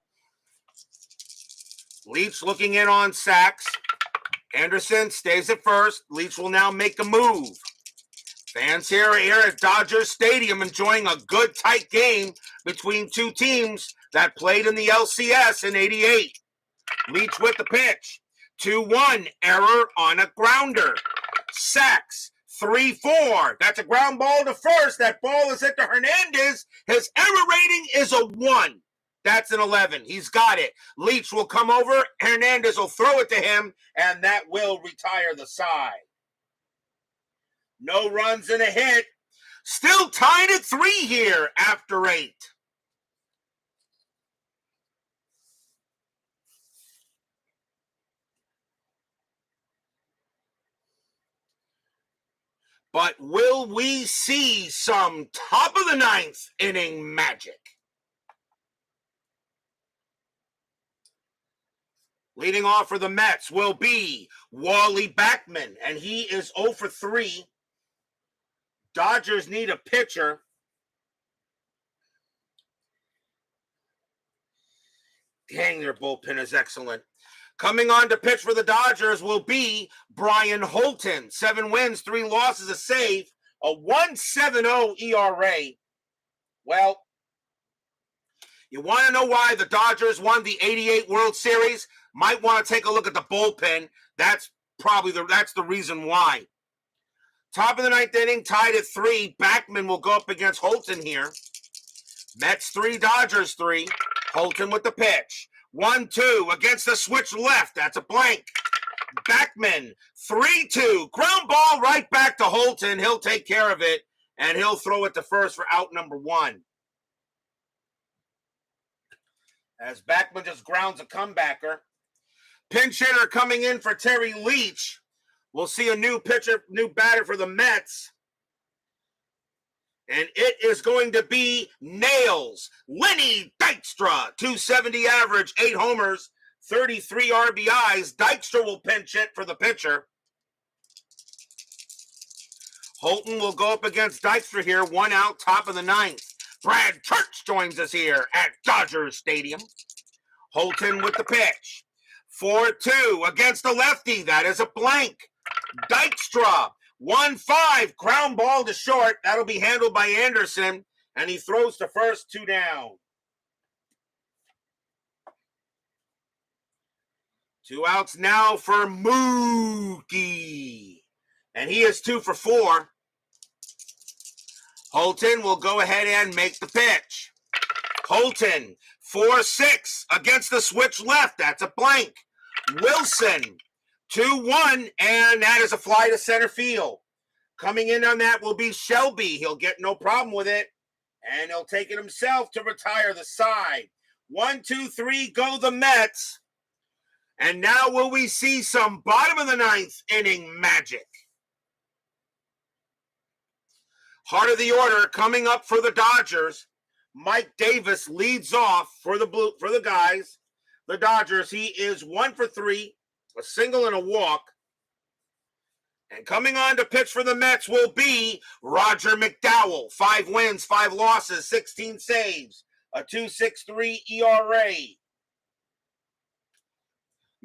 Leach looking in on Sachs. Anderson stays at first. Leach will now make a move. Fans here at Dodger Stadium enjoying a good tight game between 2 teams that played in the LCS in 88. Leach with the pitch. 2-1. Error on a grounder. Sachs. 3-4. That's a ground ball to first. That ball is hit to Hernandez. His error rating is a 1. That's an 11. He's got it. Leach will come over. Hernandez will throw it to him, and that will retire the side. No runs and a hit. Still tied at 3 here after 8. But will we see some top of the 9th inning magic? Leading off for the Mets will be Wally Backman, and he is 0 for 3. Dodgers need a pitcher. Dang, their bullpen is excellent. Coming on to pitch for the Dodgers will be Brian Holton. 7 wins, 3 losses, a save, a 1.70 ERA. Well, you want to know why the Dodgers won the 88 World Series? Might want to take a look at the bullpen. That's the reason why. Top of the 9th inning, tied at 3. Backman will go up against Holton here. Mets 3, Dodgers 3. Holton with the pitch. 1-2 against the switch left. That's a blank. Backman, 3-2. Ground ball right back to Holton. He'll take care of it, and he'll throw it to first for out number 1. As Backman just grounds a comebacker. Pinch hitter coming in for Terry Leach. We'll see a new batter for the Mets. And it is going to be Nails. Lenny Dykstra, 270 average, 8 homers, 33 RBIs. Dykstra will pinch hit for the pitcher. Holton will go up against Dykstra here, 1 out, top of the 9th. Brad Church joins us here at Dodger Stadium. Holton with the pitch. 4-2 against the lefty. That is a blank. Dykstra. 1-5, ground ball to short. That'll be handled by Anderson, and he throws to first, 2 down. 2 outs now for Mookie, and he is 2 for 4. Holton will go ahead and make the pitch. Holton, 4-6 against the switch left. That's a blank. Wilson, 2-1, and that is a fly to center field. Coming in on that will be Shelby. He'll get no problem with it, and he'll take it himself to retire the side. 1, 2, 3, go the Mets. And now will we see some bottom of the ninth inning magic? Heart of the order coming up for the Dodgers. Mike Davis leads off for the guys. The Dodgers, he is 1 for 3, a single and a walk. And coming on to pitch for the Mets will be Roger McDowell. 5 wins, 5 losses, 16 saves, a 2.63 ERA.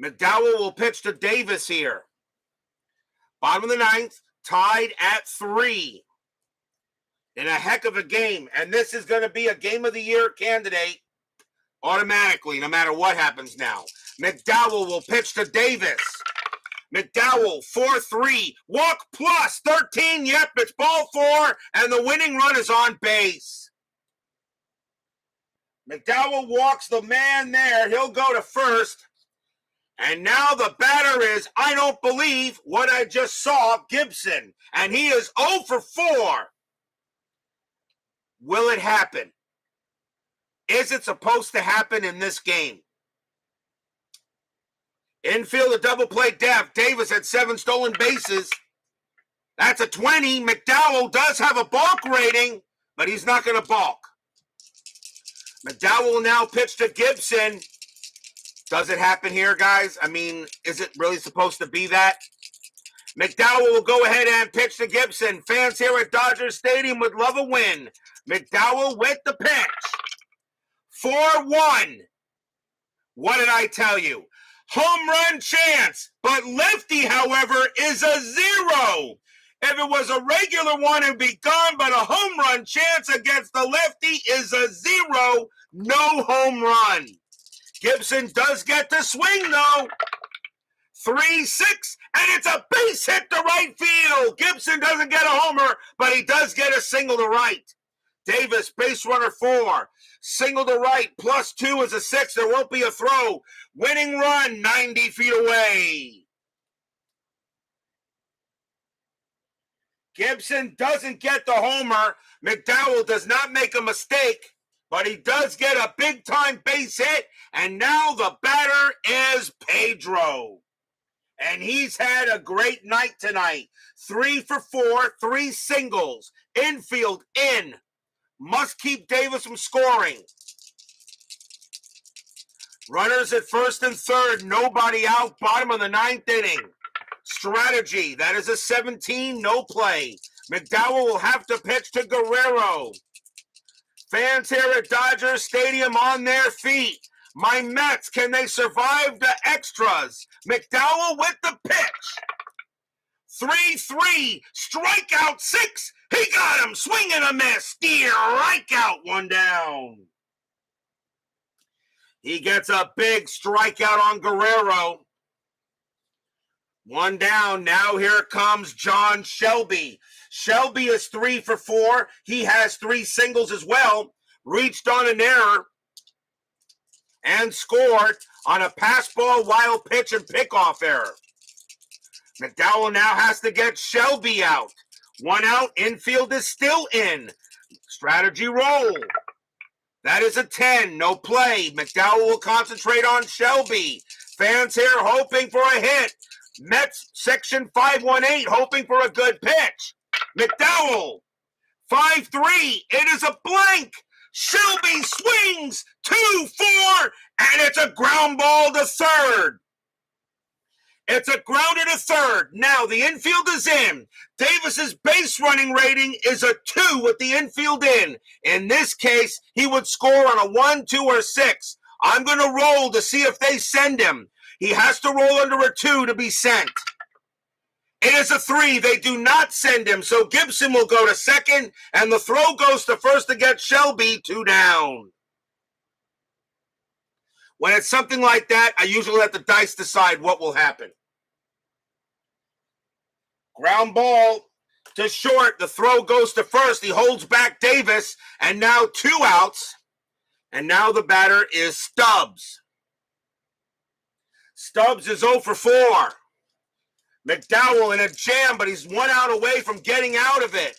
McDowell will pitch to Davis here. Bottom of the ninth, tied at 3. In a heck of a game. And this is going to be a Game of the Year candidate automatically, no matter what happens now. McDowell will pitch to Davis. McDowell, 4-3, walk plus 13. Yep, it's ball 4, and the winning run is on base. McDowell walks the man there. He'll go to first. And now the batter is, I don't believe what I just saw, Gibson. And he is 0 for 4. Will it happen? Is it supposed to happen in this game? Infield, a double play depth. Davis had 7 stolen bases. That's a 20. McDowell does have a balk rating, but he's not going to balk. McDowell will now pitch to Gibson. Does it happen here, guys? I mean, is it really supposed to be that? McDowell will go ahead and pitch to Gibson. Fans here at Dodger Stadium would love a win. McDowell with the pitch. 4-1. What did I tell you? Home run chance, but lefty, however, is a 0. If it was a regular one, it'd be gone, but a home run chance against the lefty is a 0. No home run. Gibson does get to swing, though. 3-6, and it's a base hit to right field. Gibson doesn't get a homer, but he does get a single to right. Davis, base runner 4. Single to right, +2 is a 6. There won't be a throw. Winning run, 90 feet away. Gibson doesn't get the homer. McDowell does not make a mistake, but he does get a big-time base hit, and now the batter is Pedro. And he's had a great night tonight. 3 for 4, 3 singles. Infield in. Must keep Davis from scoring. Runners at first and third. Nobody out. Bottom of the 9th inning. Strategy. That is a 17. No play. McDowell will have to pitch to Guerrero. Fans here at Dodger Stadium on their feet. My Mets, can they survive the extras? McDowell with the pitch. 3-3, strikeout 6. He got him, swing and a miss. Strikeout, 1 down. He gets a big strikeout on Guerrero. 1 down. Now here comes John Shelby. Shelby is 3 for 4. He has 3 singles as well. Reached on an error and scored on a pass ball, wild pitch, and pickoff error. McDowell now has to get Shelby out. 1 out, infield is still in. Strategy roll. That is a 10, no play. McDowell will concentrate on Shelby. Fans here hoping for a hit. Mets section 518 hoping for a good pitch. McDowell, 5-3, it is a blank. Shelby swings, 2-4, and it's a ground ball to third. It's a grounded to third. Now the infield is in. Davis's base running rating is a 2 with the infield in. In this case, he would score on a 1, 2, or 6. I'm going to roll to see if they send him. He has to roll under a 2 to be sent. It is a 3. They do not send him, so Gibson will go to second, and the throw goes to first to get Shelby. 2 down. When it's something like that, I usually let the dice decide what will happen. Ground ball to short. The throw goes to first. He holds back Davis, and now 2 outs. And now the batter is Stubbs. Stubbs is 0 for 4. McDowell in a jam, but he's 1 out away from getting out of it.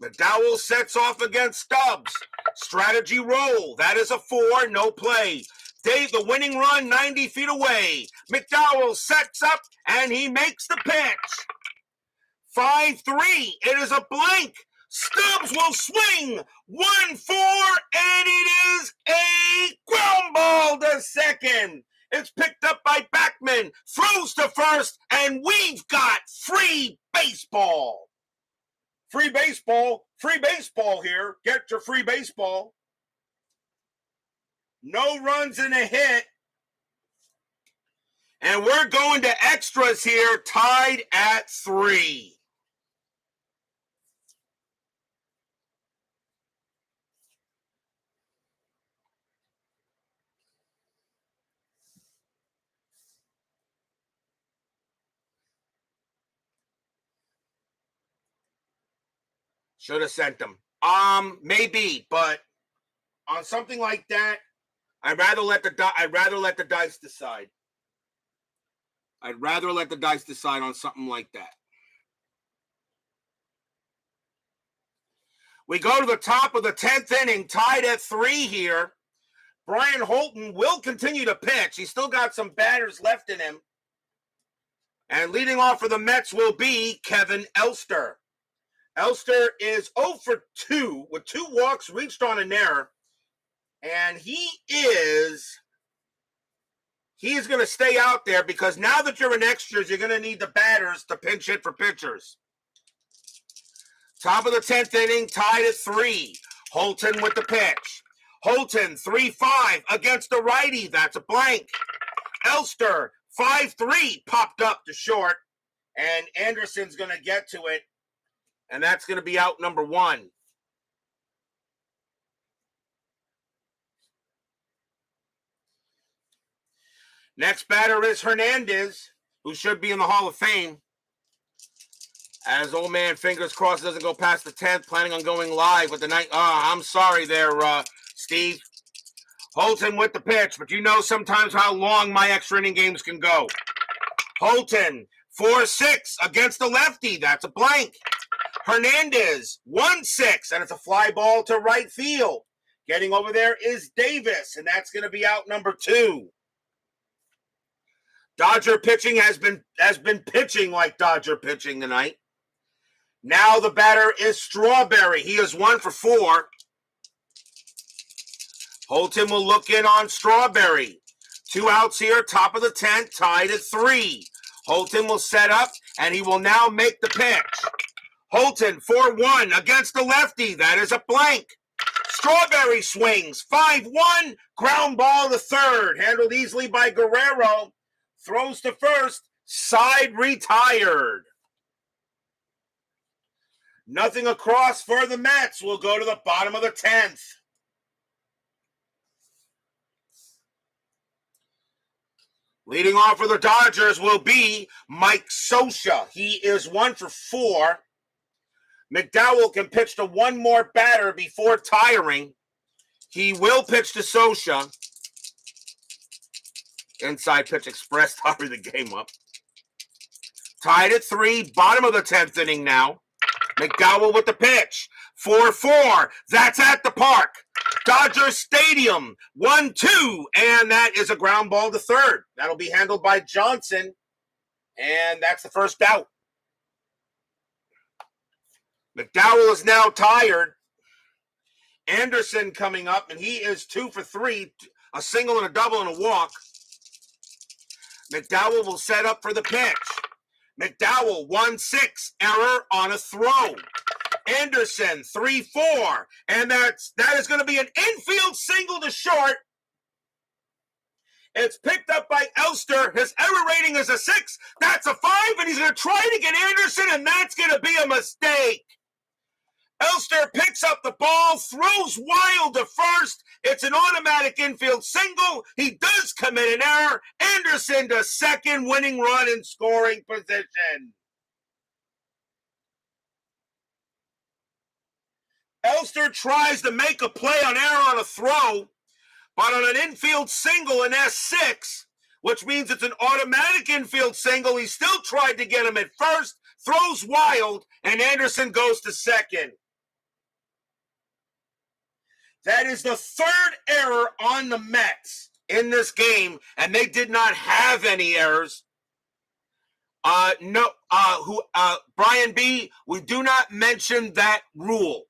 McDowell sets off against Stubbs. Strategy roll. That is a 4. No play. Dave, the winning run 90 feet away. McDowell sets up, and he makes the pitch. 5-3. It is a blank. Stubbs will swing. 1-4, and it is a ground ball to second. It's picked up by Backman. Throws to first, and we've got free baseball. Free baseball here. Get your free baseball. No runs and a hit. And we're going to extras here, tied at 3. Should have sent them. Maybe, but on something like that, I'd rather let the dice decide. I'd rather let the dice decide on something like that. We go to the top of the 10th inning, tied at 3 here. Brian Holton will continue to pitch. He's still got some batters left in him. And leading off for the Mets will be Kevin Elster. Elster is 0 for 2 with 2 walks reached on an error. And he is going to stay out there because now that you're in extras, you're going to need the batters to pinch hit for pitchers. Top of the 10th inning, tied at 3. Holton with the pitch. Holton, 3-5 against the righty. That's a blank. Elster, 5-3, popped up to short. And Anderson's going to get to it. And that's going to be out number 1. Next batter is Hernandez, who should be in the Hall of Fame. As old man, fingers crossed, doesn't go past the 10th, planning on going live with the night. I'm sorry there, Steve. Holton with the pitch, but you know sometimes how long my extra inning games can go. Holton, 4-6 against the lefty. That's a blank. Hernandez, 1-6, and it's a fly ball to right field. Getting over there is Davis, and that's going to be out number 2. Dodger pitching has been pitching like Dodger pitching tonight. Now the batter is Strawberry. He is 1 for 4. Holton will look in on Strawberry. 2 outs here, top of the 10th, tied at 3. Holton will set up, and he will now make the pitch. Holton, 4-1 against the lefty. That is a blank. Strawberry swings. 5-1. Ground ball to third. Handled easily by Guerrero. Throws to first. Side retired. Nothing across for the Mets. We'll go to the bottom of the 10th. Leading off for the Dodgers will be Mike Scioscia. He is 1 for 4. McDowell can pitch to one more batter before tiring. He will pitch to Scioscia. Inside pitch express to hurry the game up. Tied at 3, bottom of the 10th inning now. McDowell with the pitch. 4-4. That's at the park. Dodger Stadium. 1-2. And that is a ground ball to third. That'll be handled by Johnson. And that's the first out. McDowell is now tired. Anderson coming up, and he is 2 for 3. A single and a double and a walk. McDowell will set up for the pitch. McDowell, 1-6, error on a throw. Anderson, 3-4, and that is going to be an infield single to short. It's picked up by Elster. His error rating is a 6. That's a 5, and he's going to try to get Anderson, and that's going to be a mistake. Elster picks up the ball, throws wild to first. It's an automatic infield single. He does commit an error. Anderson to second, winning run in scoring position. Elster tries to make a play on error on a throw, but on an infield single in S6, which means it's an automatic infield single. He still tried to get him at first, throws wild, and Anderson goes to second. That is the third error on the Mets in this game, and they did not have any errors. Brian B., we do not mention that rule.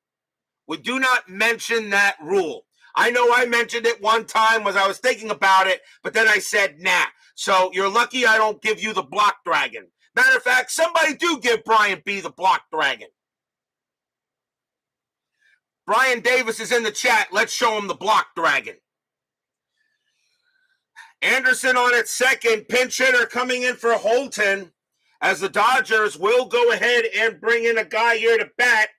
We do not mention that rule. I know I mentioned it one time as I was thinking about it, but then I said, nah. So you're lucky I don't give you the block dragon. Matter of fact, somebody do give Brian B. the block dragon. Brian Davis is in the chat. Let's show him the block dragon. Anderson on at second. Pinch hitter coming in for Holton, as the Dodgers will go ahead and bring in a guy here to bat.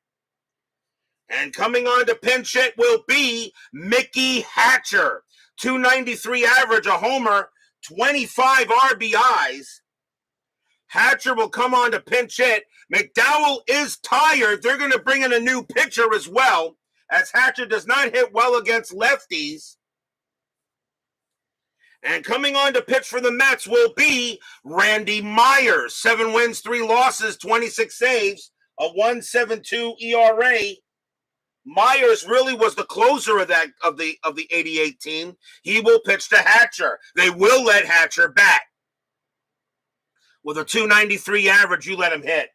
And coming on to pinch hit will be Mickey Hatcher. 293 average, a homer, 25 RBIs. Hatcher will come on to pinch hit. McDowell is tired. They're going to bring in a new pitcher as well, as Hatcher does not hit well against lefties. And coming on to pitch for the Mets will be Randy Myers. 7 wins, 3 losses, 26 saves, a 1.72 ERA. Myers really was the closer of the 88 team. He will pitch to Hatcher. They will let Hatcher bat. With a 293 average, you let him hit.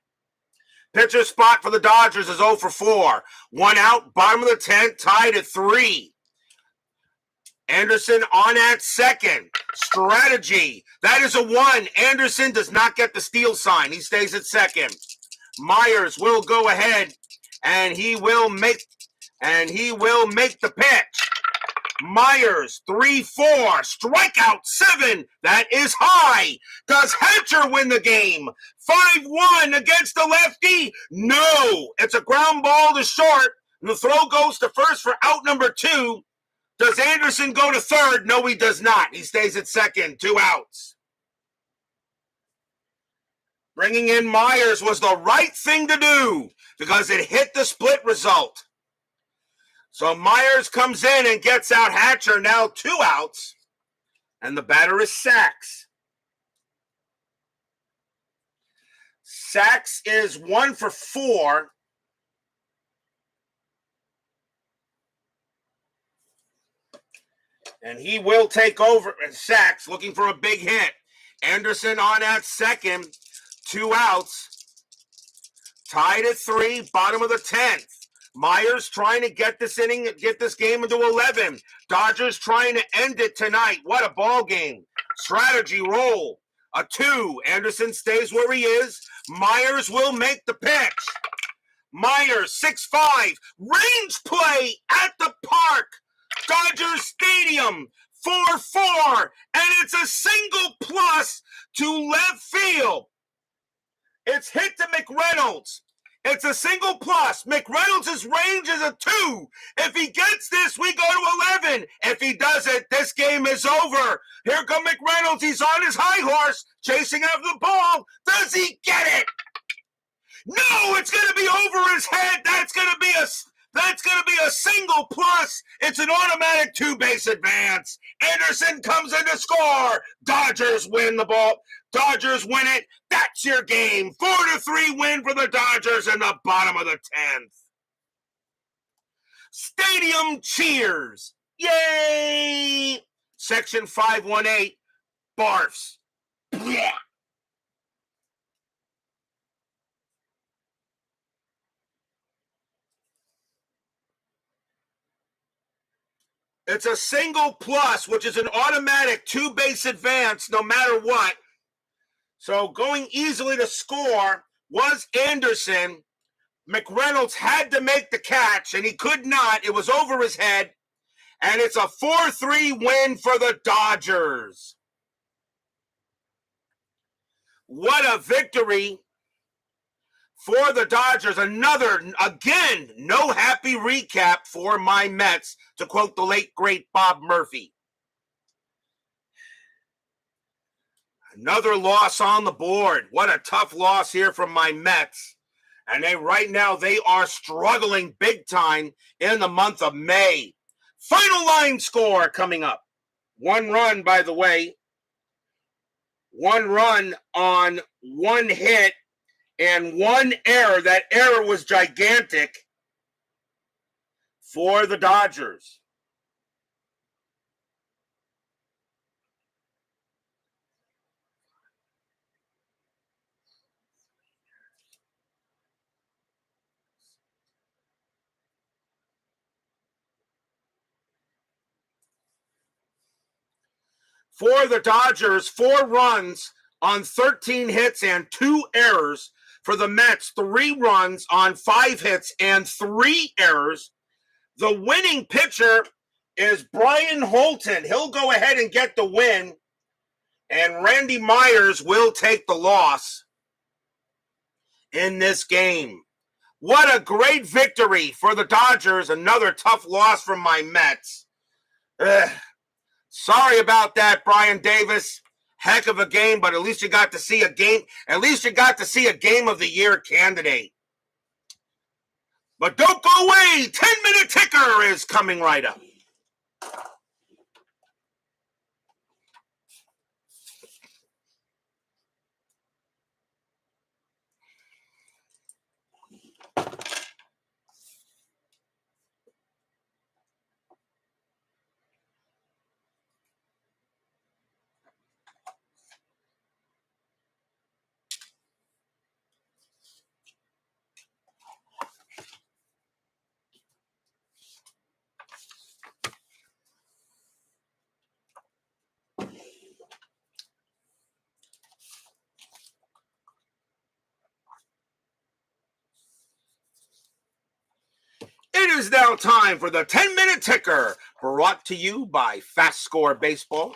Pitcher spot for the Dodgers is 0 for 4. 1 out, bottom of the 10th, tied at 3. Anderson on at second. Strategy. That is a 1. Anderson does not get the steal sign. He stays at second. Myers will go ahead and he will make the pitch. Myers, 3-4, strikeout 7. That is high. Does Hatcher win the game? 5-1 against the lefty? No. It's a ground ball to short. And the throw goes to first for out number 2. Does Anderson go to third? No, he does not. He stays at second. 2 outs. Bringing in Myers was the right thing to do because it hit the split result. So Myers comes in and gets out Hatcher, now 2 outs. And the batter is Sachs. Sachs is 1 for 4. And he will take over. Sachs looking for a big hit. Anderson on at second. 2 outs. Tied at 3, bottom of the 10th. Myers trying to get this game into 11. Dodgers trying to end it tonight. What a ball game. Strategy roll. A 2. Anderson stays where he is. Myers will make the pitch. Myers, 6'5". Range play at the park. Dodgers Stadium. 4-4. And it's a single plus to left field. It's hit to McReynolds. It's a single plus. McReynolds' range is a 2. If he gets this, we go to 11. If he doesn't, this game is over. Here comes McReynolds. He's on his high horse, chasing after the ball. Does he get it? No, it's going to be over his head. That's going to be a single plus. It's an automatic 2-base advance. Anderson comes in to score. Dodgers win the ball. Dodgers win it. That's your game. 4-3 win for the Dodgers in the bottom of the 10th. Stadium cheers. Yay! Section 518. Barfs. Blech. It's a single plus, which is an automatic 2-base advance no matter what. So going easily to score was Anderson. McReynolds had to make the catch, and he could not. It was over his head. And it's a 4-3 win for the Dodgers. What a victory for the Dodgers. Again, no happy recap for my Mets, to quote the late, great Bob Murphy. Another loss on the board. What a tough loss here from my Mets. And right now they are struggling big time in the month of May. Final line score coming up. 1 run, by the way. 1 run on 1 hit and 1 error. That error was gigantic for the Dodgers. For the Dodgers, 4 runs on 13 hits and 2 errors. For the Mets, 3 runs on 5 hits and 3 errors. The winning pitcher is Brian Holton. He'll go ahead and get the win, and Randy Myers will take the loss in this game. What a great victory for the Dodgers. Another tough loss from my Mets. Sorry about that, Brian Davis. Heck of a game, but at least you got to see a game. At least you got to see a Game of the Year candidate. But don't go away. 10-minute ticker is coming right up. It is now time for the 10-minute ticker, brought to you by FastScore Baseball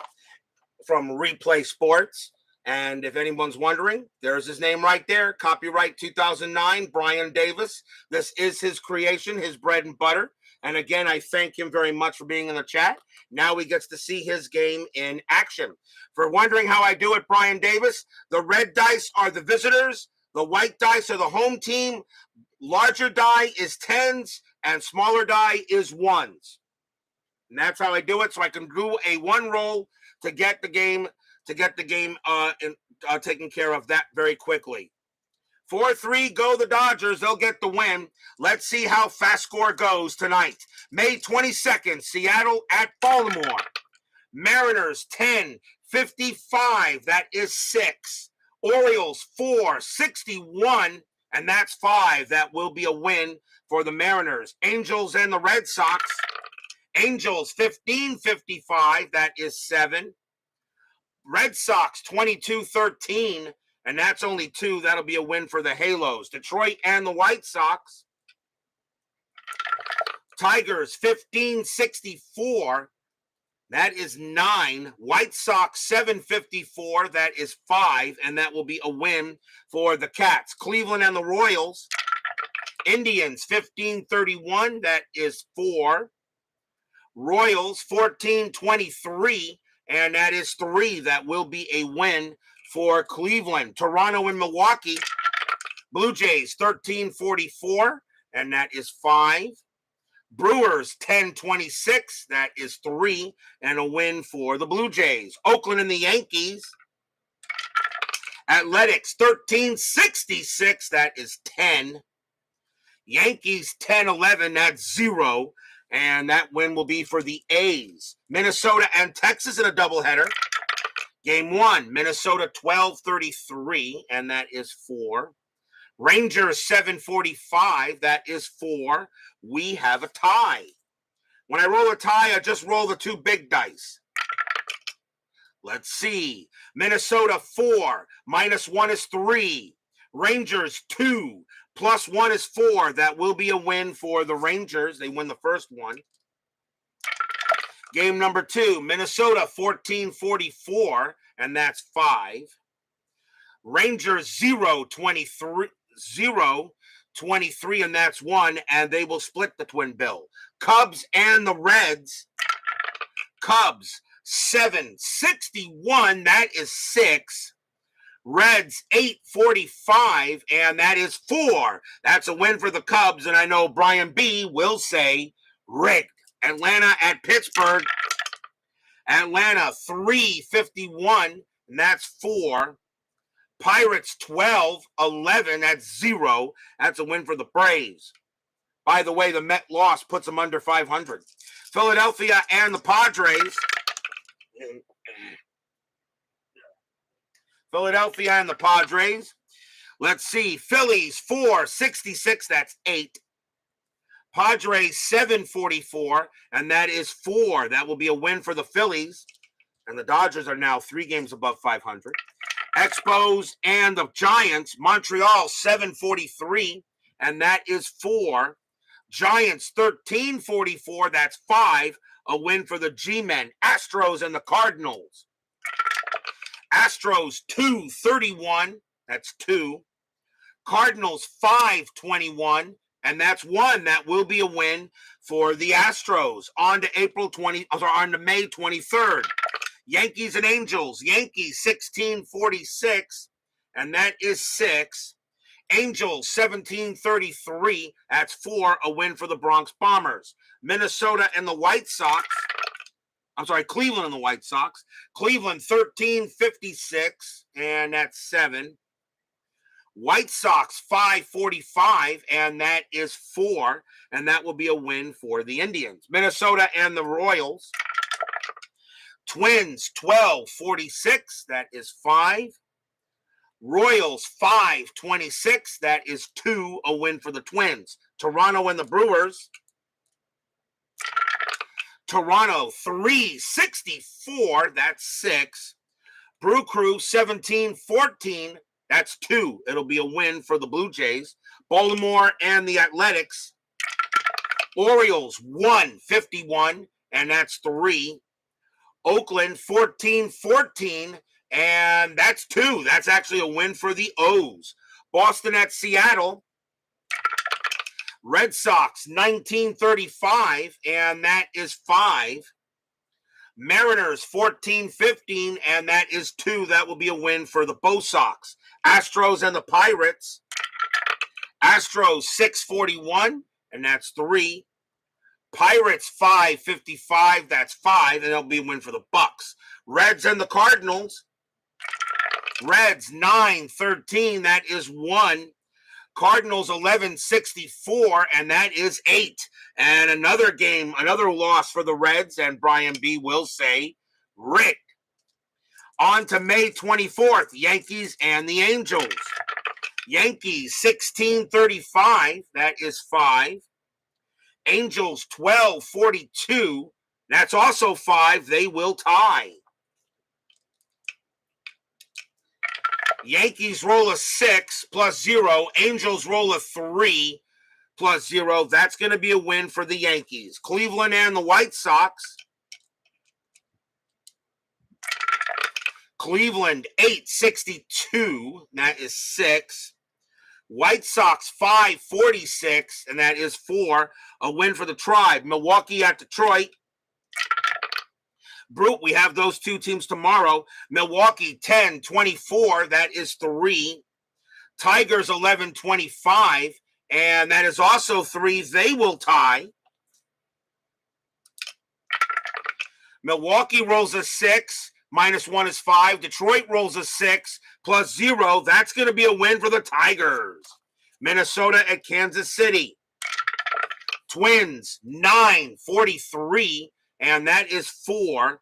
from Replay Sports. And if anyone's wondering, there's his name right there. Copyright 2009, Brian Davis. This is his creation, his bread and butter. And again, I thank him very much for being in the chat. Now he gets to see his game in action. For wondering how I do it, Brian Davis, the red dice are the visitors. The white dice are the home team. Larger die is 10s and smaller die is 1s. And that's how I do it. So I can do a 1 roll to get the game taken care of that very quickly. 4-3, go the Dodgers. They'll get the win. Let's see how fast score goes tonight. May 22nd, Seattle at Baltimore. Mariners 10-55, that is 6. Orioles 4-61, and that's 5. That will be a win for the Mariners. Angels and the Red Sox. Angels 15-55, that is 7. Red Sox 22-13, and that's only 2. That'll be a win for the Halos. Detroit and the White Sox. Tigers 15-64, that is 9. White Sox 7-54, that is 5, and that will be a win for the Cats. Cleveland and the Royals. Indians 15-31, that is 4. Royals 14-23, and that is 3. That will be a win for Cleveland. Toronto and Milwaukee. Blue Jays 13-44, and that is 5. Brewers 10-26, that is 3, and a win for the Blue Jays. Oakland and the Yankees. Athletics 13-66, that is 10. Yankees 10-11, that's 0. And that win will be for the A's. Minnesota and Texas in a doubleheader. Game 1, Minnesota 12-33, and that is 4. Rangers 7-45, that is 4. We have a tie. When I roll a tie, I just roll the 2 big dice. Let's see. Minnesota 4, -1 is 3. Rangers 2, +1 is 4. That will be a win for the Rangers. They win the first one. Game number 2, Minnesota 14-44, and that's 5. Rangers 0-23, and that's 1, and they will split the twin bill. Cubs and the Reds. Cubs 7-61, that is 6. Reds 8-45, and that is 4. That's a win for the Cubs, and I know Brian B. will say rigged. Atlanta at Pittsburgh. Atlanta 3-51, and that's 4. Pirates 12-11, that's 0. That's a win for the Braves. By the way, the Met loss puts them under 500. Philadelphia and the Padres. Philadelphia and the Padres. Let's see. Phillies 466, that's 8. Padres 744, and that is 4. That will be a win for the Phillies. And the Dodgers are now 3 games above 500. Expos and the Giants. Montreal 743, and that is 4. Giants 1344, that's 5. A win for the G-Men. Astros and the Cardinals. Astros 231, that's 2. Cardinals 521, and that's 1. That will be a win for the Astros on to May 23rd. Yankees and Angels. Yankees 1646, and that is 6. Angels 1733, that's 4. A win for the Bronx Bombers. Minnesota and the White Sox. Cleveland and the White Sox. Cleveland 1356, and that's 7. White Sox 545, and that is 4. And that will be a win for the Indians. Minnesota and the Royals. Twins 1246, that is 5. Royals 526, that is 2. A win for the Twins. Toronto and the Brewers. Toronto 364, that's 6. Brew Crew 1714, that's 2. It'll be a win for the Blue Jays. Baltimore and the Athletics. Orioles 151, and that's 3. Oakland 1414, and that's 2. That's actually a win for the O's. Boston at Seattle. Red Sox 1935, and that is 5. Mariners 1415, and that is 2. That will be a win for the Bo Sox. Astros and the Pirates. Astros 641, and that's 3. Pirates 555, that's 5, and that'll be a win for the Bucks. Reds and the Cardinals. Reds 913, that is 1. Cardinals 1164, and that is 8. And another loss for the Reds, and Brian B. will say, rigged. On to May 24th, Yankees and the Angels. Yankees 1635, that is 5. Angels 1242, that's also 5. They will tie. Yankees roll a 6 plus 0. Angels roll a 3 plus 0. That's going to be a win for the Yankees. Cleveland and the White Sox. Cleveland 862, that is 6. White Sox 546, and that is 4. A win for the Tribe. Milwaukee at Detroit. Brute, we have those 2 teams tomorrow. Milwaukee 10-24, that is 3. Tigers 11-25, and that is also 3. They will tie. Milwaukee rolls a 6, -1 is 5. Detroit rolls a 6, plus 0. That's going to be a win for the Tigers. Minnesota at Kansas City. Twins 943, and that is 4.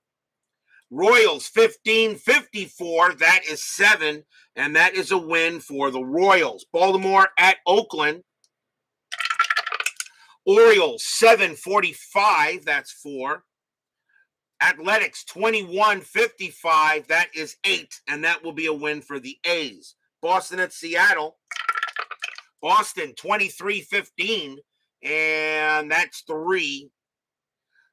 Royals 1554, that is 7, and that is a win for the Royals. Baltimore at Oakland. Orioles 745, that's 4. Athletics 2155, that is 8, and that will be a win for the A's. Boston at Seattle. Boston 2315, and that's 3.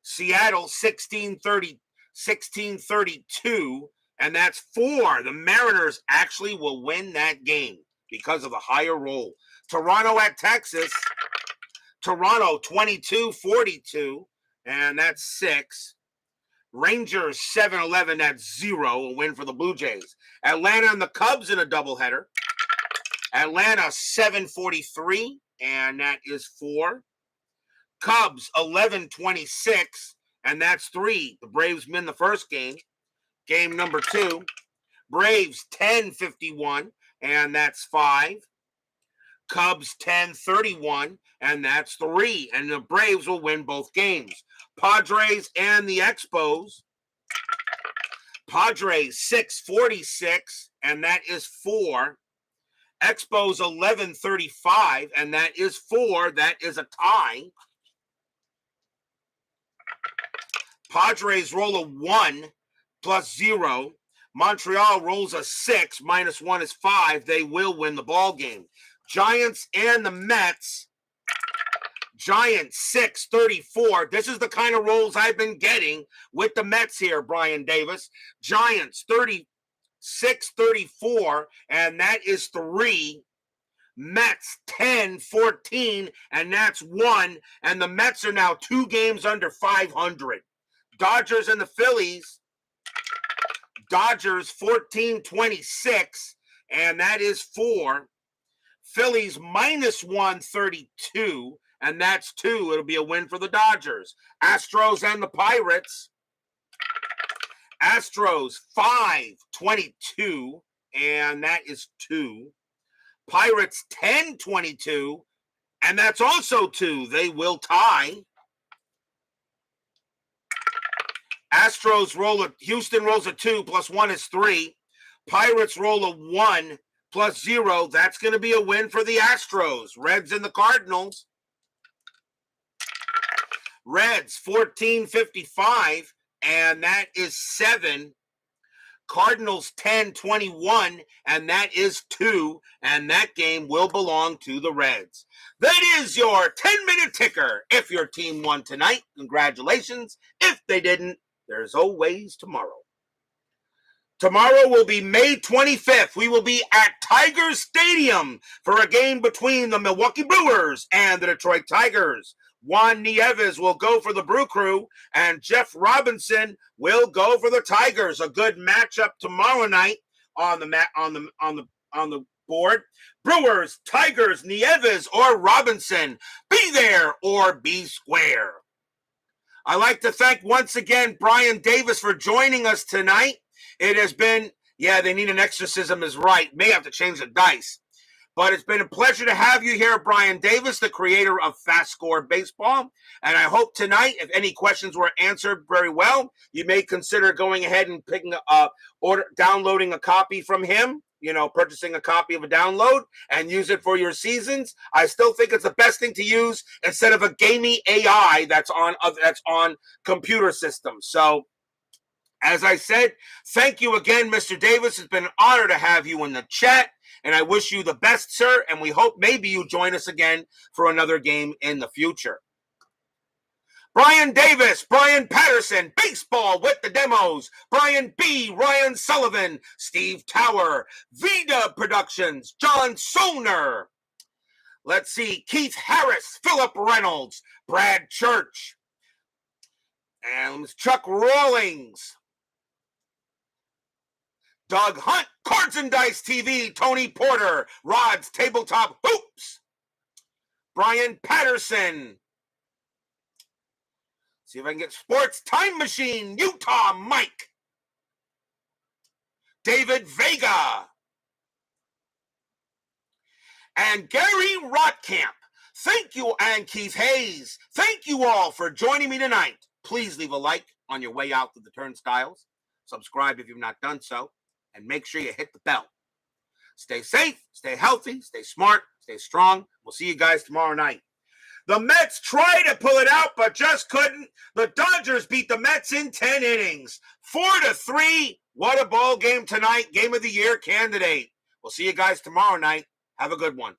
Seattle 1632, and that's 4. The Mariners actually will win that game because of the higher roll. Toronto at Texas. Toronto 2242, and that's 6. Rangers 711, that's 0. A win for the Blue Jays. Atlanta and the Cubs in a doubleheader. Atlanta 743, and that is 4. Cubs 1126, and that's 3. The Braves win the first game. Game number 2. Braves 10-51, and that's 5. Cubs 10-31, and that's 3. And the Braves will win both games. Padres and the Expos. Padres 6-46, and that is 4. Expos 11-35, and that is 4. That is a tie. Padres roll a 1 plus 0. Montreal rolls a 6 minus 1 is 5. They will win the ball game. Giants and the Mets. Giants 6-34. This is the kind of rolls I've been getting with the Mets here, Brian Davis. Giants 36-34, and that is 3. Mets 10-14, and that's 1. And the Mets are now 2 games under 500. Dodgers and the Phillies. Dodgers 14-26, and that is 4. Phillies minus 132, and that's 2. It'll be a win for the Dodgers. Astros and the Pirates. Astros 5-22, and that is 2. Pirates 10-22, and that's also 2. They will tie. Houston rolls a 2 plus 1 is 3. Pirates roll a 1 plus 0. That's going to be a win for the Astros. Reds and the Cardinals. Reds 14-55, and that is 7. Cardinals 10-21, and that is 2. And that game will belong to the Reds. That is your 10-minute ticker. If your team won tonight, congratulations. If they didn't, there's always tomorrow. Tomorrow will be May 25th. We will be at Tigers Stadium for a game between the Milwaukee Brewers and the Detroit Tigers. Juan Nieves will go for the Brew Crew, and Jeff Robinson will go for the Tigers. A good matchup tomorrow night on the board. Brewers, Tigers, Nieves, or Robinson. Be there or be square. I'd like to thank once again Brian Davis for joining us tonight. It has been, they need an exorcism is right. May have to change the dice. But it's been a pleasure to have you here, Brian Davis, the creator of FastScore Baseball. And I hope tonight, if any questions were answered very well, you may consider going ahead and picking up, downloading a copy from him. Purchasing a copy of a download and use it for your seasons. I still think it's the best thing to use instead of a gamey AI that's on computer systems. So, as I said, thank you again, Mr. Davis. It's been an honor to have you in the chat, and I wish you the best, sir, and we hope maybe you join us again for another game in the future. Brian Davis, Brian Patterson, Baseball with the Demos, Brian B., Ryan Sullivan, Steve Tower, Vida Productions, John Soner. Let's see, Keith Harris, Philip Reynolds, Brad Church, and Chuck Rawlings, Doug Hunt, Cards and Dice TV, Tony Porter, Rod's Tabletop Hoops, Brian Patterson. See if I can get Sports Time Machine, Utah Mike, David Vega, and Gary Rotkamp. Thank you, and Keith Hayes. Thank you all for joining me tonight. Please leave a like on your way out to the turnstiles. Subscribe if you've not done so. And make sure you hit the bell. Stay safe, stay healthy, stay smart, stay strong. We'll see you guys tomorrow night. The Mets tried to pull it out, but just couldn't. The Dodgers beat the Mets in 10 innings. 4-3. What a ball game tonight. Game of the Year candidate. We'll see you guys tomorrow night. Have a good one.